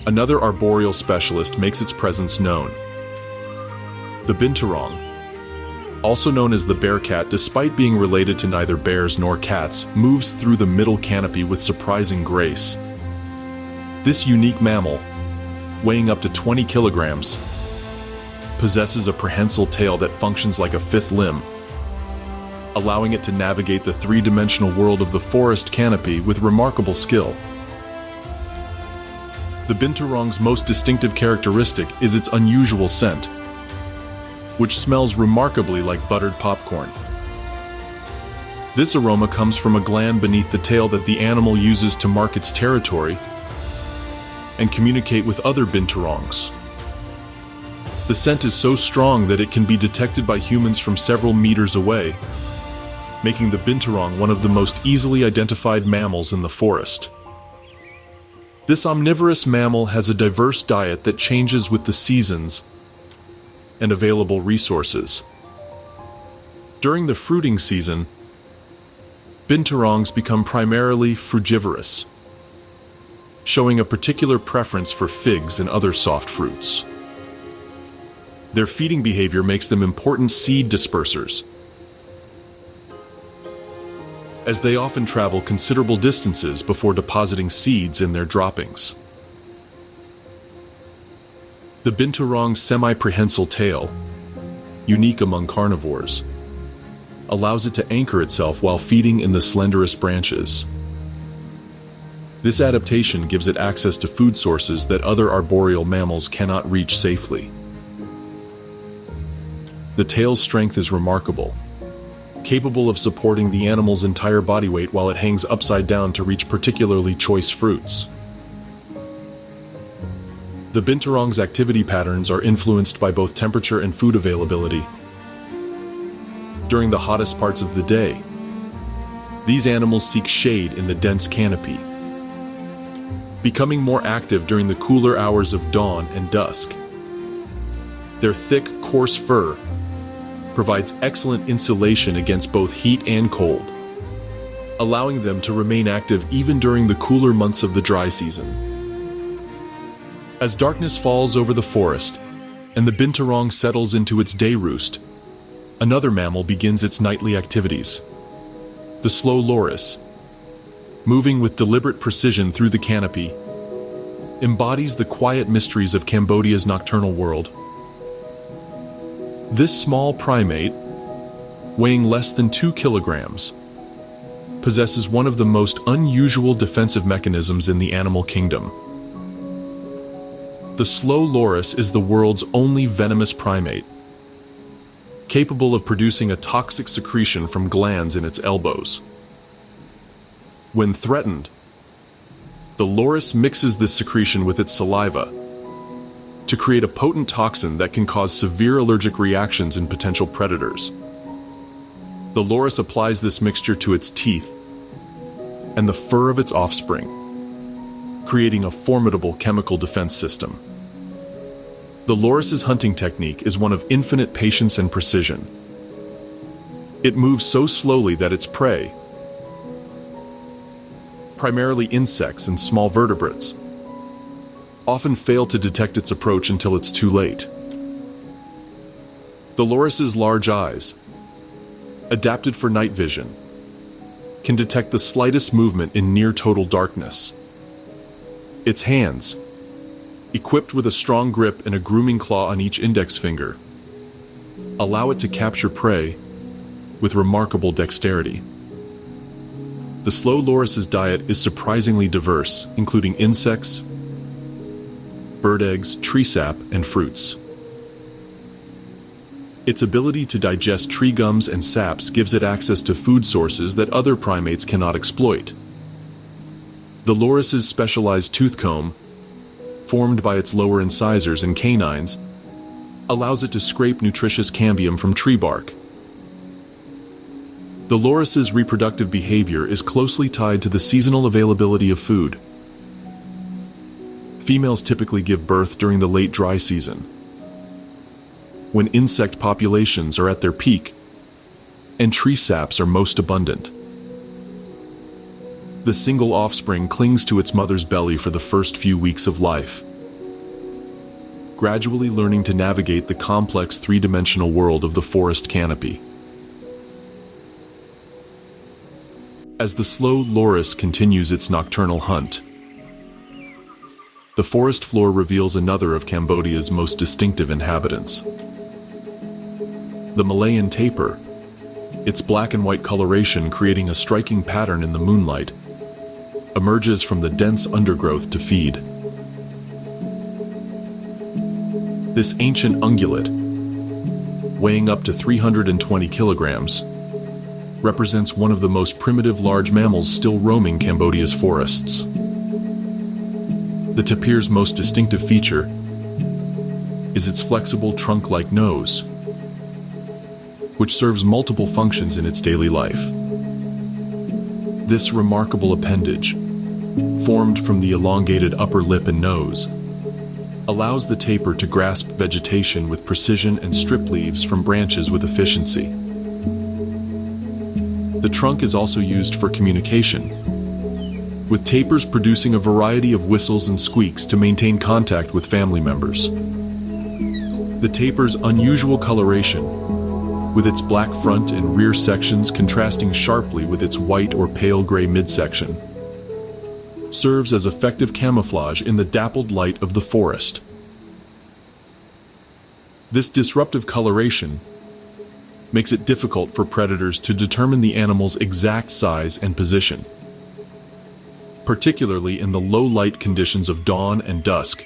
another arboreal specialist makes its presence known. The binturong, also known as the bear cat, despite being related to neither bears nor cats, moves through the middle canopy with surprising grace. This unique mammal, weighing up to 20 kilograms, possesses a prehensile tail that functions like a fifth limb, allowing it to navigate the three-dimensional world of the forest canopy with remarkable skill. The binturong's most distinctive characteristic is its unusual scent, which smells remarkably like buttered popcorn. This aroma comes from a gland beneath the tail that the animal uses to mark its territory and communicate with other binturongs. The scent is so strong that it can be detected by humans from several meters away, making the binturong one of the most easily identified mammals in the forest. This omnivorous mammal has a diverse diet that changes with the seasons and available resources. During the fruiting season, binturongs become primarily frugivorous, showing a particular preference for figs and other soft fruits. Their feeding behavior makes them important seed dispersers, as they often travel considerable distances before depositing seeds in their droppings. The binturong's semi-prehensile tail, unique among carnivores, allows it to anchor itself while feeding in the slenderest branches. This adaptation gives it access to food sources that other arboreal mammals cannot reach safely. The tail's strength is remarkable, capable of supporting the animal's entire body weight while it hangs upside down to reach particularly choice fruits. The binturong's activity patterns are influenced by both temperature and food availability. During the hottest parts of the day, these animals seek shade in the dense canopy, becoming more active during the cooler hours of dawn and dusk. Their thick, coarse fur provides excellent insulation against both heat and cold, allowing them to remain active even during the cooler months of the dry season. As darkness falls over the forest and the binturong settles into its day roost, another mammal begins its nightly activities. The slow loris, moving with deliberate precision through the canopy, embodies the quiet mysteries of Cambodia's nocturnal world. This small primate, weighing less than 2 kilograms, possesses one of the most unusual defensive mechanisms in the animal kingdom. The slow loris is the world's only venomous primate, capable of producing a toxic secretion from glands in its elbows. When threatened, the loris mixes this secretion with its saliva to create a potent toxin that can cause severe allergic reactions in potential predators. The loris applies this mixture to its teeth and the fur of its offspring, creating a formidable chemical defense system. The loris's hunting technique is one of infinite patience and precision. It moves so slowly that its prey, primarily insects and small vertebrates, often fail to detect its approach until it's too late. The loris's large eyes, adapted for night vision, can detect the slightest movement in near total darkness. Its hands, equipped with a strong grip and a grooming claw on each index finger, allow it to capture prey with remarkable dexterity. The slow loris's diet is surprisingly diverse, including insects, bird eggs, tree sap, and fruits. Its ability to digest tree gums and saps gives it access to food sources that other primates cannot exploit. The loris's specialized tooth comb, formed by its lower incisors and canines, allows it to scrape nutritious cambium from tree bark. The loris's reproductive behavior is closely tied to the seasonal availability of food. Females typically give birth during the late dry season, when insect populations are at their peak and tree saps are most abundant. The single offspring clings to its mother's belly for the first few weeks of life, gradually learning to navigate the complex three-dimensional world of the forest canopy. As the slow loris continues its nocturnal hunt, the forest floor reveals another of Cambodia's most distinctive inhabitants. The Malayan tapir, its black and white coloration creating a striking pattern in the moonlight, emerges from the dense undergrowth to feed. This ancient ungulate, weighing up to 320 kilograms, represents one of the most primitive large mammals still roaming Cambodia's forests. The tapir's most distinctive feature is its flexible trunk-like nose, which serves multiple functions in its daily life. This remarkable appendage, formed from the elongated upper lip and nose, allows the tapir to grasp vegetation with precision and strip leaves from branches with efficiency. The trunk is also used for communication, with tapirs producing a variety of whistles and squeaks to maintain contact with family members. The tapir's unusual coloration, with its black front and rear sections contrasting sharply with its white or pale gray midsection, serves as effective camouflage in the dappled light of the forest. This disruptive coloration makes it difficult for predators to determine the animal's exact size and position, particularly in the low light conditions of dawn and dusk,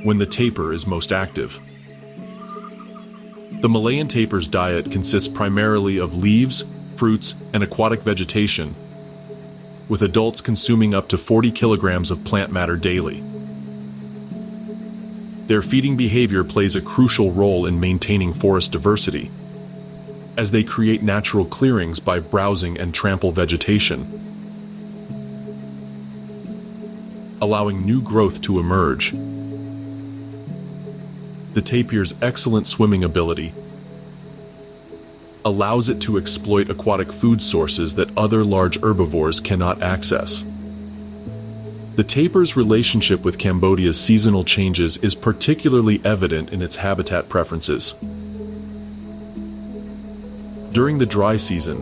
when the tapir is most active. The Malayan tapir's diet consists primarily of leaves, fruits, and aquatic vegetation, with adults consuming up to 40 kilograms of plant matter daily. Their feeding behavior plays a crucial role in maintaining forest diversity, as they create natural clearings by browsing and trample vegetation, allowing new growth to emerge. The tapir's excellent swimming ability allows it to exploit aquatic food sources that other large herbivores cannot access. The tapir's relationship with Cambodia's seasonal changes is particularly evident in its habitat preferences. During the dry season,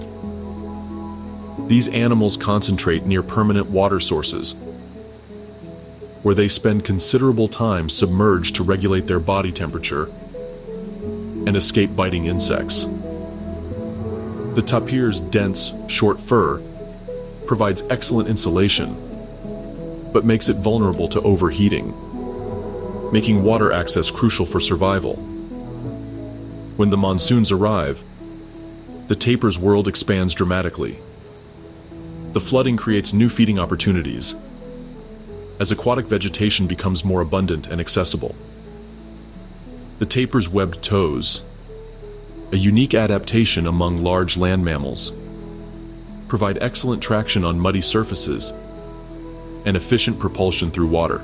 these animals concentrate near permanent water sources, where they spend considerable time submerged to regulate their body temperature and escape biting insects. The tapir's dense, short fur provides excellent insulation, but makes it vulnerable to overheating, making water access crucial for survival. When the monsoons arrive, the tapir's world expands dramatically. The flooding creates new feeding opportunities, as aquatic vegetation becomes more abundant and accessible. The tapir's webbed toes, a unique adaptation among large land mammals, provide excellent traction on muddy surfaces and efficient propulsion through water.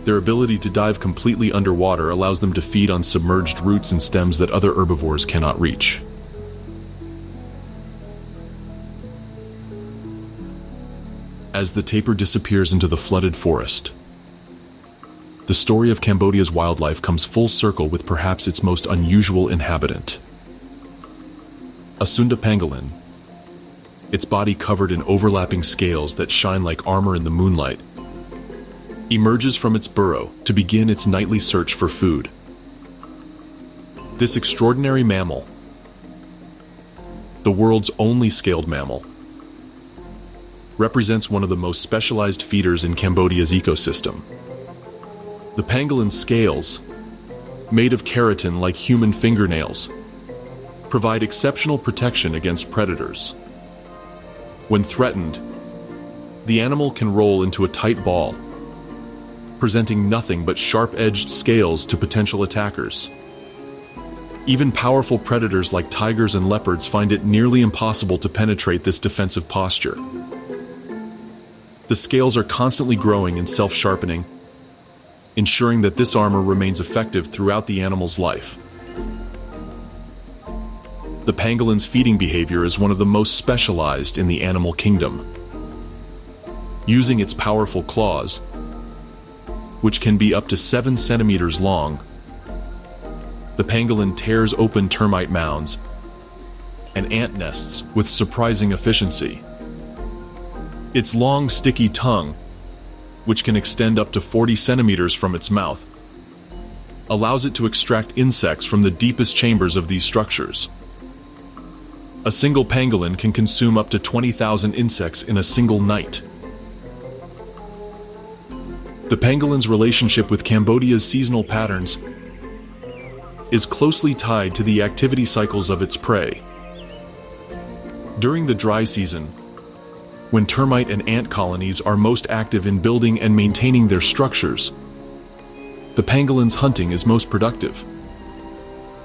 Their ability to dive completely underwater allows them to feed on submerged roots and stems that other herbivores cannot reach. As the tapir disappears into the flooded forest, the story of Cambodia's wildlife comes full circle with perhaps its most unusual inhabitant. A Sunda pangolin, its body covered in overlapping scales that shine like armor in the moonlight, emerges from its burrow to begin its nightly search for food. This extraordinary mammal, the world's only scaled mammal, represents one of the most specialized feeders in Cambodia's ecosystem. The pangolin's scales, made of keratin like human fingernails, provide exceptional protection against predators. When threatened, the animal can roll into a tight ball, presenting nothing but sharp-edged scales to potential attackers. Even powerful predators like tigers and leopards find it nearly impossible to penetrate this defensive posture. The scales are constantly growing and self-sharpening, ensuring that this armor remains effective throughout the animal's life. The pangolin's feeding behavior is one of the most specialized in the animal kingdom. Using its powerful claws, which can be up to 7 centimeters long, the pangolin tears open termite mounds and ant nests with surprising efficiency. Its long, sticky tongue, which can extend up to 40 centimeters from its mouth, allows it to extract insects from the deepest chambers of these structures. A single pangolin can consume up to 20,000 insects in a single night. The pangolin's relationship with Cambodia's seasonal patterns is closely tied to the activity cycles of its prey. During the dry season, when termite and ant colonies are most active in building and maintaining their structures, the pangolin's hunting is most productive.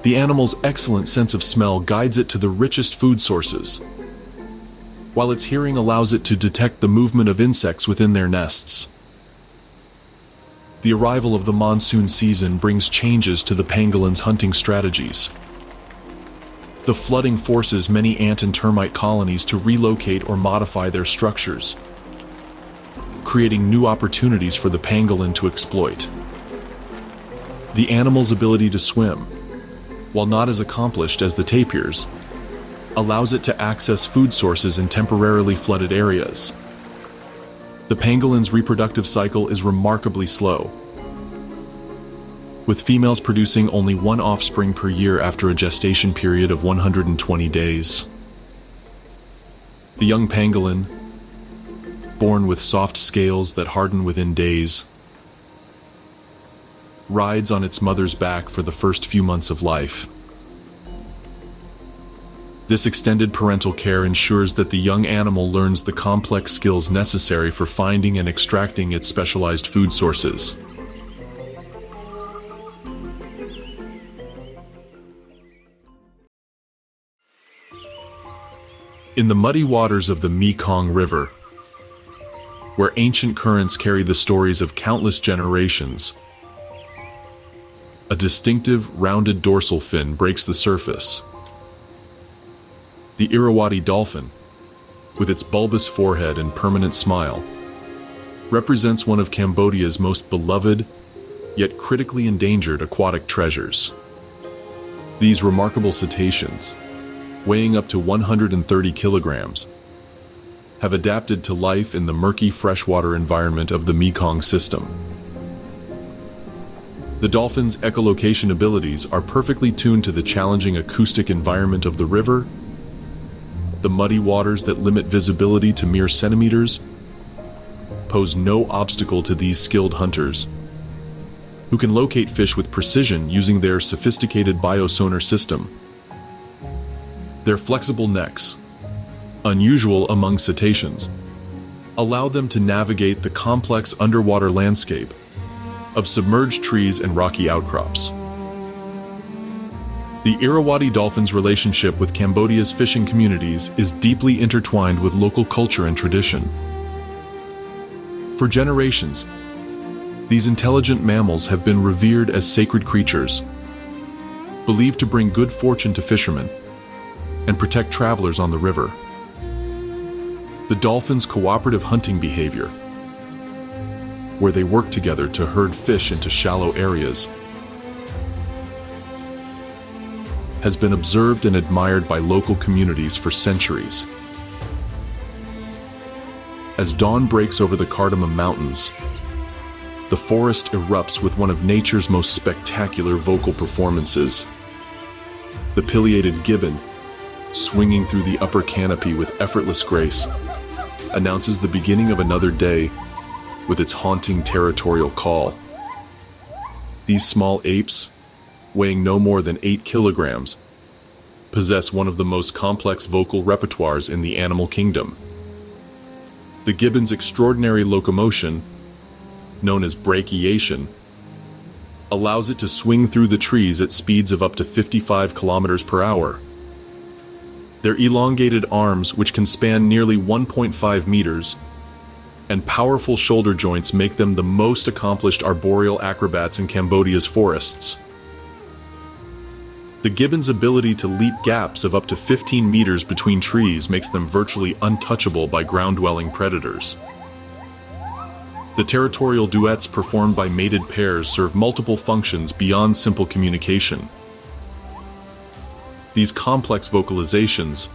The animal's excellent sense of smell guides it to the richest food sources, while its hearing allows it to detect the movement of insects within their nests. The arrival of the monsoon season brings changes to the pangolin's hunting strategies. The flooding forces many ant and termite colonies to relocate or modify their structures, creating new opportunities for the pangolin to exploit. The animal's ability to swim, while not as accomplished as the tapirs, allows it to access food sources in temporarily flooded areas. The pangolin's reproductive cycle is remarkably slow, with females producing only one offspring per year after a gestation period of 120 days. The young pangolin, born with soft scales that harden within days, rides on its mother's back for the first few months of life. This extended parental care ensures that the young animal learns the complex skills necessary for finding and extracting its specialized food sources. In the muddy waters of the Mekong River, where ancient currents carry the stories of countless generations, a distinctive, rounded dorsal fin breaks the surface. The Irrawaddy dolphin, with its bulbous forehead and permanent smile, represents one of Cambodia's most beloved, yet critically endangered aquatic treasures. These remarkable cetaceans, weighing up to 130 kilograms, have adapted to life in the murky freshwater environment of the Mekong system. The dolphin's echolocation abilities are perfectly tuned to the challenging acoustic environment of the river. The muddy waters that limit visibility to mere centimeters pose no obstacle to these skilled hunters, who can locate fish with precision using their sophisticated biosonar system. Their flexible necks, unusual among cetaceans, allow them to navigate the complex underwater landscape of submerged trees and rocky outcrops. The Irrawaddy dolphin's relationship with Cambodia's fishing communities is deeply intertwined with local culture and tradition. For generations, these intelligent mammals have been revered as sacred creatures, believed to bring good fortune to fishermen and protect travelers on the river. The dolphin's cooperative hunting behavior, where they work together to herd fish into shallow areas, has been observed and admired by local communities for centuries. As dawn breaks over the Cardamom Mountains, the forest erupts with one of nature's most spectacular vocal performances. The pileated gibbon, swinging through the upper canopy with effortless grace, announces the beginning of another day with its haunting territorial call. These small apes, weighing no more than 8 kilograms, possess one of the most complex vocal repertoires in the animal kingdom. The gibbon's extraordinary locomotion, known as brachiation, allows it to swing through the trees at speeds of up to 55 kilometers per hour. Their elongated arms, which can span nearly 1.5 meters, and powerful shoulder joints make them the most accomplished arboreal acrobats in Cambodia's forests. The gibbon's ability to leap gaps of up to 15 meters between trees makes them virtually untouchable by ground-dwelling predators. The territorial duets performed by mated pairs serve multiple functions beyond simple communication. These complex vocalizations,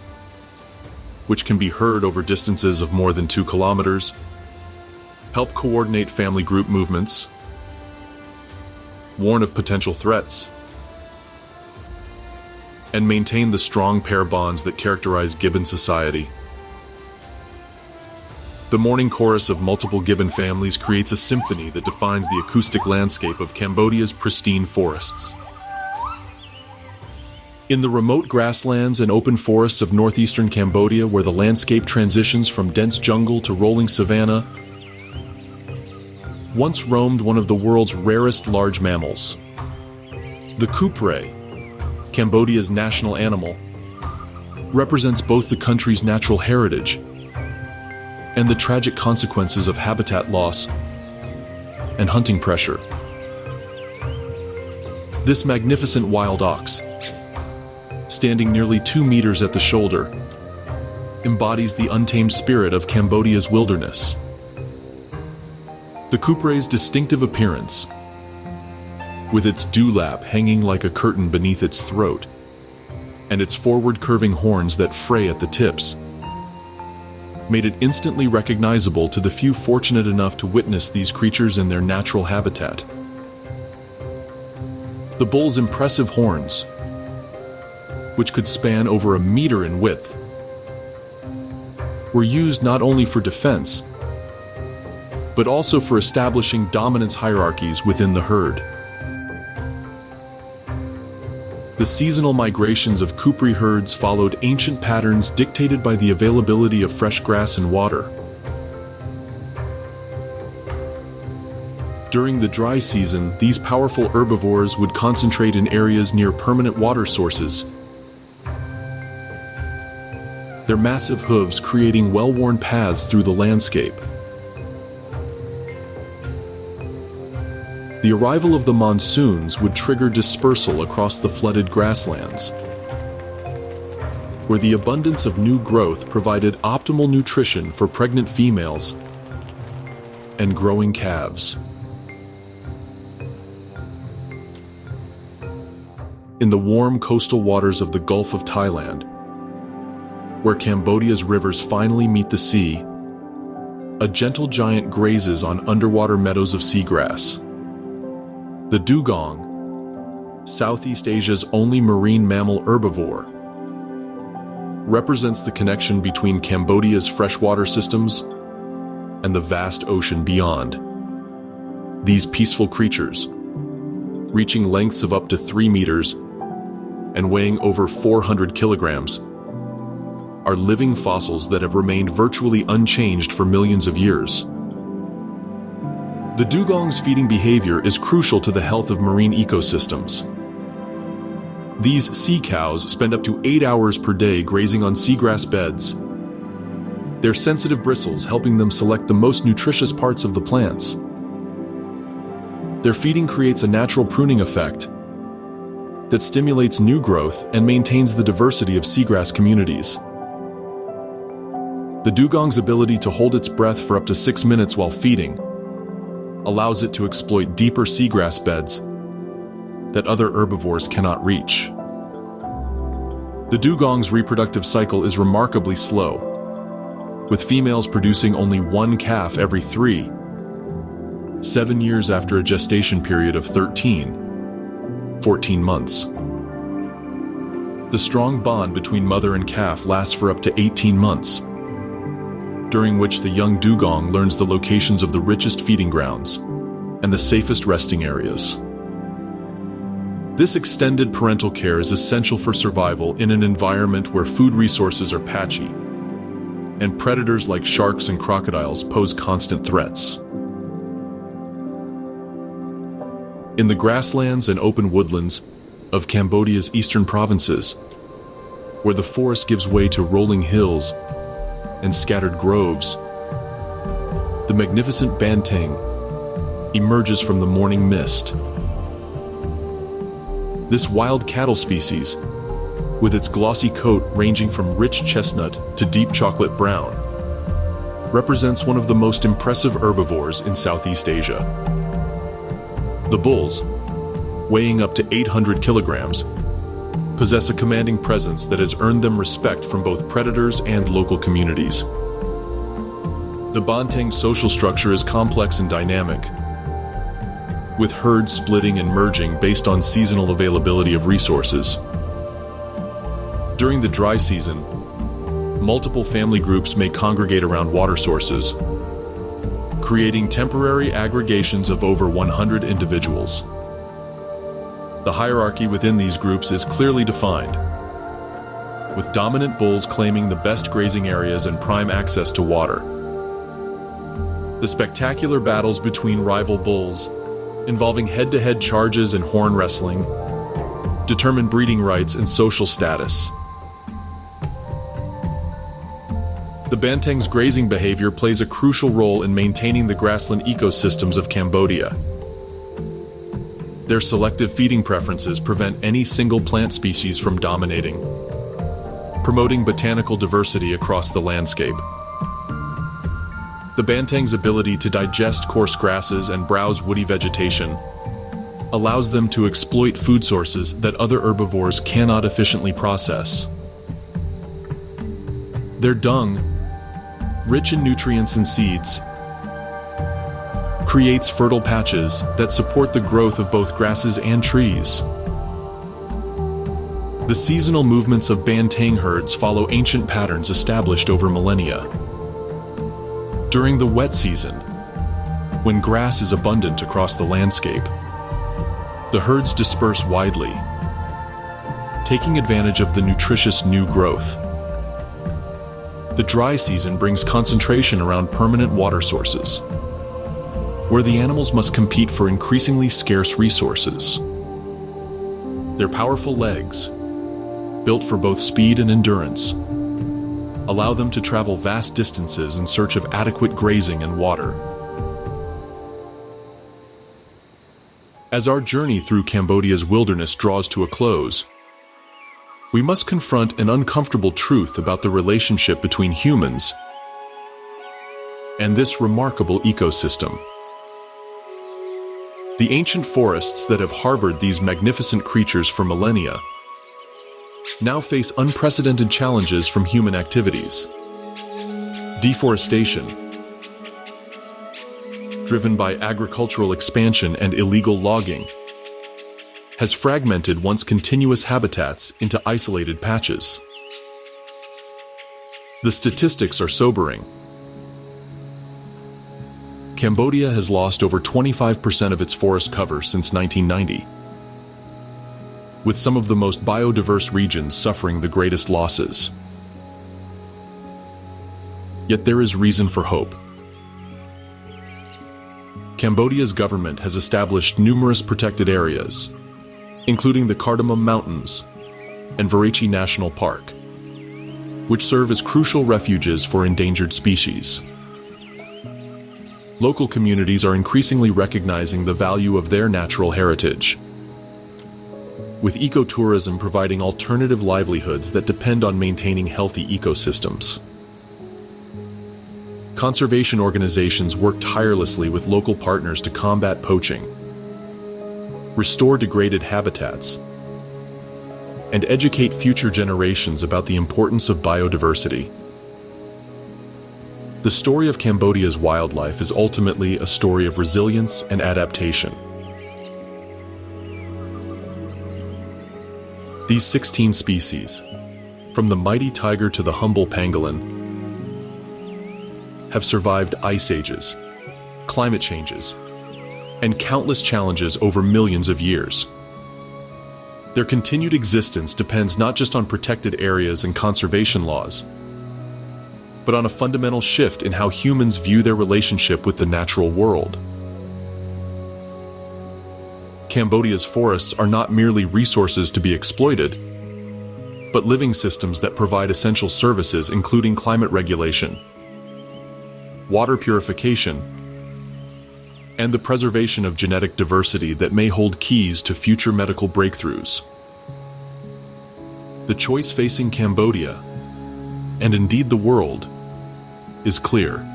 which can be heard over distances of more than 2 kilometers, help coordinate family group movements, warn of potential threats, and maintain the strong pair bonds that characterize gibbon society. The morning chorus of multiple gibbon families creates a symphony that defines the acoustic landscape of Cambodia's pristine forests. In the remote grasslands and open forests of northeastern Cambodia, where the landscape transitions from dense jungle to rolling savanna, once roamed one of the world's rarest large mammals. The couperet, Cambodia's national animal, represents both the country's natural heritage and the tragic consequences of habitat loss and hunting pressure. This magnificent wild ox, standing nearly 2 meters at the shoulder, embodies the untamed spirit of Cambodia's wilderness. The couperet's distinctive appearance, with its dewlap hanging like a curtain beneath its throat, and its forward curving horns that fray at the tips, made it instantly recognizable to the few fortunate enough to witness these creatures in their natural habitat. The bull's impressive horns, which could span over 1 meter in width, were used not only for defense, but also for establishing dominance hierarchies within the herd. The seasonal migrations of couperet herds followed ancient patterns dictated by the availability of fresh grass and water. During the dry season, these powerful herbivores would concentrate in areas near permanent water sources, their massive hooves creating well-worn paths through the landscape. The arrival of the monsoons would trigger dispersal across the flooded grasslands, where the abundance of new growth provided optimal nutrition for pregnant females and growing calves. In the warm coastal waters of the Gulf of Thailand, where Cambodia's rivers finally meet the sea, a gentle giant grazes on underwater meadows of seagrass. The dugong, Southeast Asia's only marine mammal herbivore, represents the connection between Cambodia's freshwater systems and the vast ocean beyond. These peaceful creatures, reaching lengths of up to 3 meters and weighing over 400 kilograms, are living fossils that have remained virtually unchanged for millions of years. The dugong's feeding behavior is crucial to the health of marine ecosystems. These sea cows spend up to 8 hours per day grazing on seagrass beds, their sensitive bristles helping them select the most nutritious parts of the plants. Their feeding creates a natural pruning effect that stimulates new growth and maintains the diversity of seagrass communities. The dugong's ability to hold its breath for up to 6 minutes while feeding allows it to exploit deeper seagrass beds that other herbivores cannot reach. The dugong's reproductive cycle is remarkably slow, with females producing only 1 calf every 7 years after a gestation period of 14 months. The strong bond between mother and calf lasts for up to 18 months, during which the young dugong learns the locations of the richest feeding grounds and the safest resting areas. This extended parental care is essential for survival in an environment where food resources are patchy and predators like sharks and crocodiles pose constant threats. In the grasslands and open woodlands of Cambodia's eastern provinces, where the forest gives way to rolling hills and scattered groves, the magnificent banteng emerges from the morning mist. This wild cattle species, with its glossy coat ranging from rich chestnut to deep chocolate brown, represents one of the most impressive herbivores in Southeast Asia. The bulls, weighing up to 800 kilograms, possess a commanding presence that has earned them respect from both predators and local communities. The banteng's social structure is complex and dynamic, with herds splitting and merging based on seasonal availability of resources. During the dry season, multiple family groups may congregate around water sources, creating temporary aggregations of over 100 individuals. The hierarchy within these groups is clearly defined, with dominant bulls claiming the best grazing areas and prime access to water. The The spectacular battles between rival bulls, involving head-to-head charges and horn wrestling, determine breeding rights and social status. The banteng's grazing behavior plays a crucial role in maintaining the grassland ecosystems of Cambodia. Their selective feeding preferences prevent any single plant species from dominating, promoting botanical diversity across the landscape. The banteng's ability to digest coarse grasses and browse woody vegetation allows them to exploit food sources that other herbivores cannot efficiently process. Their dung, rich in nutrients and seeds, creates fertile patches that support the growth of both grasses and trees. The seasonal movements of banteng herds follow ancient patterns established over millennia. During the wet season, when grass is abundant across the landscape, the herds disperse widely, taking advantage of the nutritious new growth. The dry season brings concentration around permanent water sources, where the animals must compete for increasingly scarce resources. Their powerful legs, built for both speed and endurance, allow them to travel vast distances in search of adequate grazing and water. As our journey through Cambodia's wilderness draws to a close, we must confront an uncomfortable truth about the relationship between humans and this remarkable ecosystem. The ancient forests that have harbored these magnificent creatures for millennia now face unprecedented challenges from human activities. Deforestation, driven by agricultural expansion and illegal logging, has fragmented once continuous habitats into isolated patches. The statistics are sobering. Cambodia has lost over 25% of its forest cover since 1990, with some of the most biodiverse regions suffering the greatest losses. Yet there is reason for hope. Cambodia's government has established numerous protected areas, including the Cardamom Mountains and Varachi National Park, which serve as crucial refuges for endangered species. Local communities are increasingly recognizing the value of their natural heritage, with ecotourism providing alternative livelihoods that depend on maintaining healthy ecosystems. Conservation organizations work tirelessly with local partners to combat poaching, restore degraded habitats, and educate future generations about the importance of biodiversity. The story of Cambodia's wildlife is ultimately a story of resilience and adaptation. These 16 species, from the mighty tiger to the humble pangolin, have survived ice ages, climate changes, and countless challenges over millions of years. Their continued existence depends not just on protected areas and conservation laws, but on a fundamental shift in how humans view their relationship with the natural world. Cambodia's forests are not merely resources to be exploited, but living systems that provide essential services including climate regulation, water purification, and the preservation of genetic diversity that may hold keys to future medical breakthroughs. The choice facing Cambodia, and indeed the world, is clear.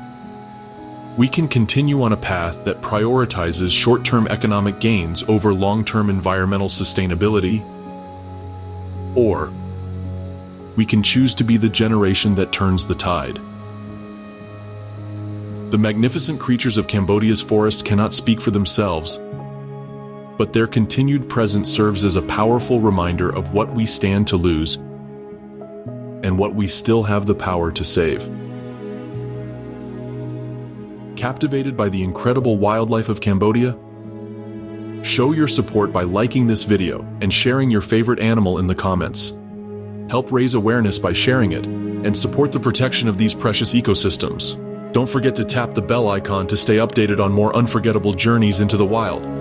We can continue on a path that prioritizes short-term economic gains over long-term environmental sustainability, or we can choose to be the generation that turns the tide. The magnificent creatures of Cambodia's forests cannot speak for themselves, but their continued presence serves as a powerful reminder of what we stand to lose and what we still have the power to save. Captivated by the incredible wildlife of Cambodia? Show your support by liking this video and sharing your favorite animal in the comments. Help raise awareness by sharing it and support the protection of these precious ecosystems. Don't forget to tap the bell icon to stay updated on more unforgettable journeys into the wild.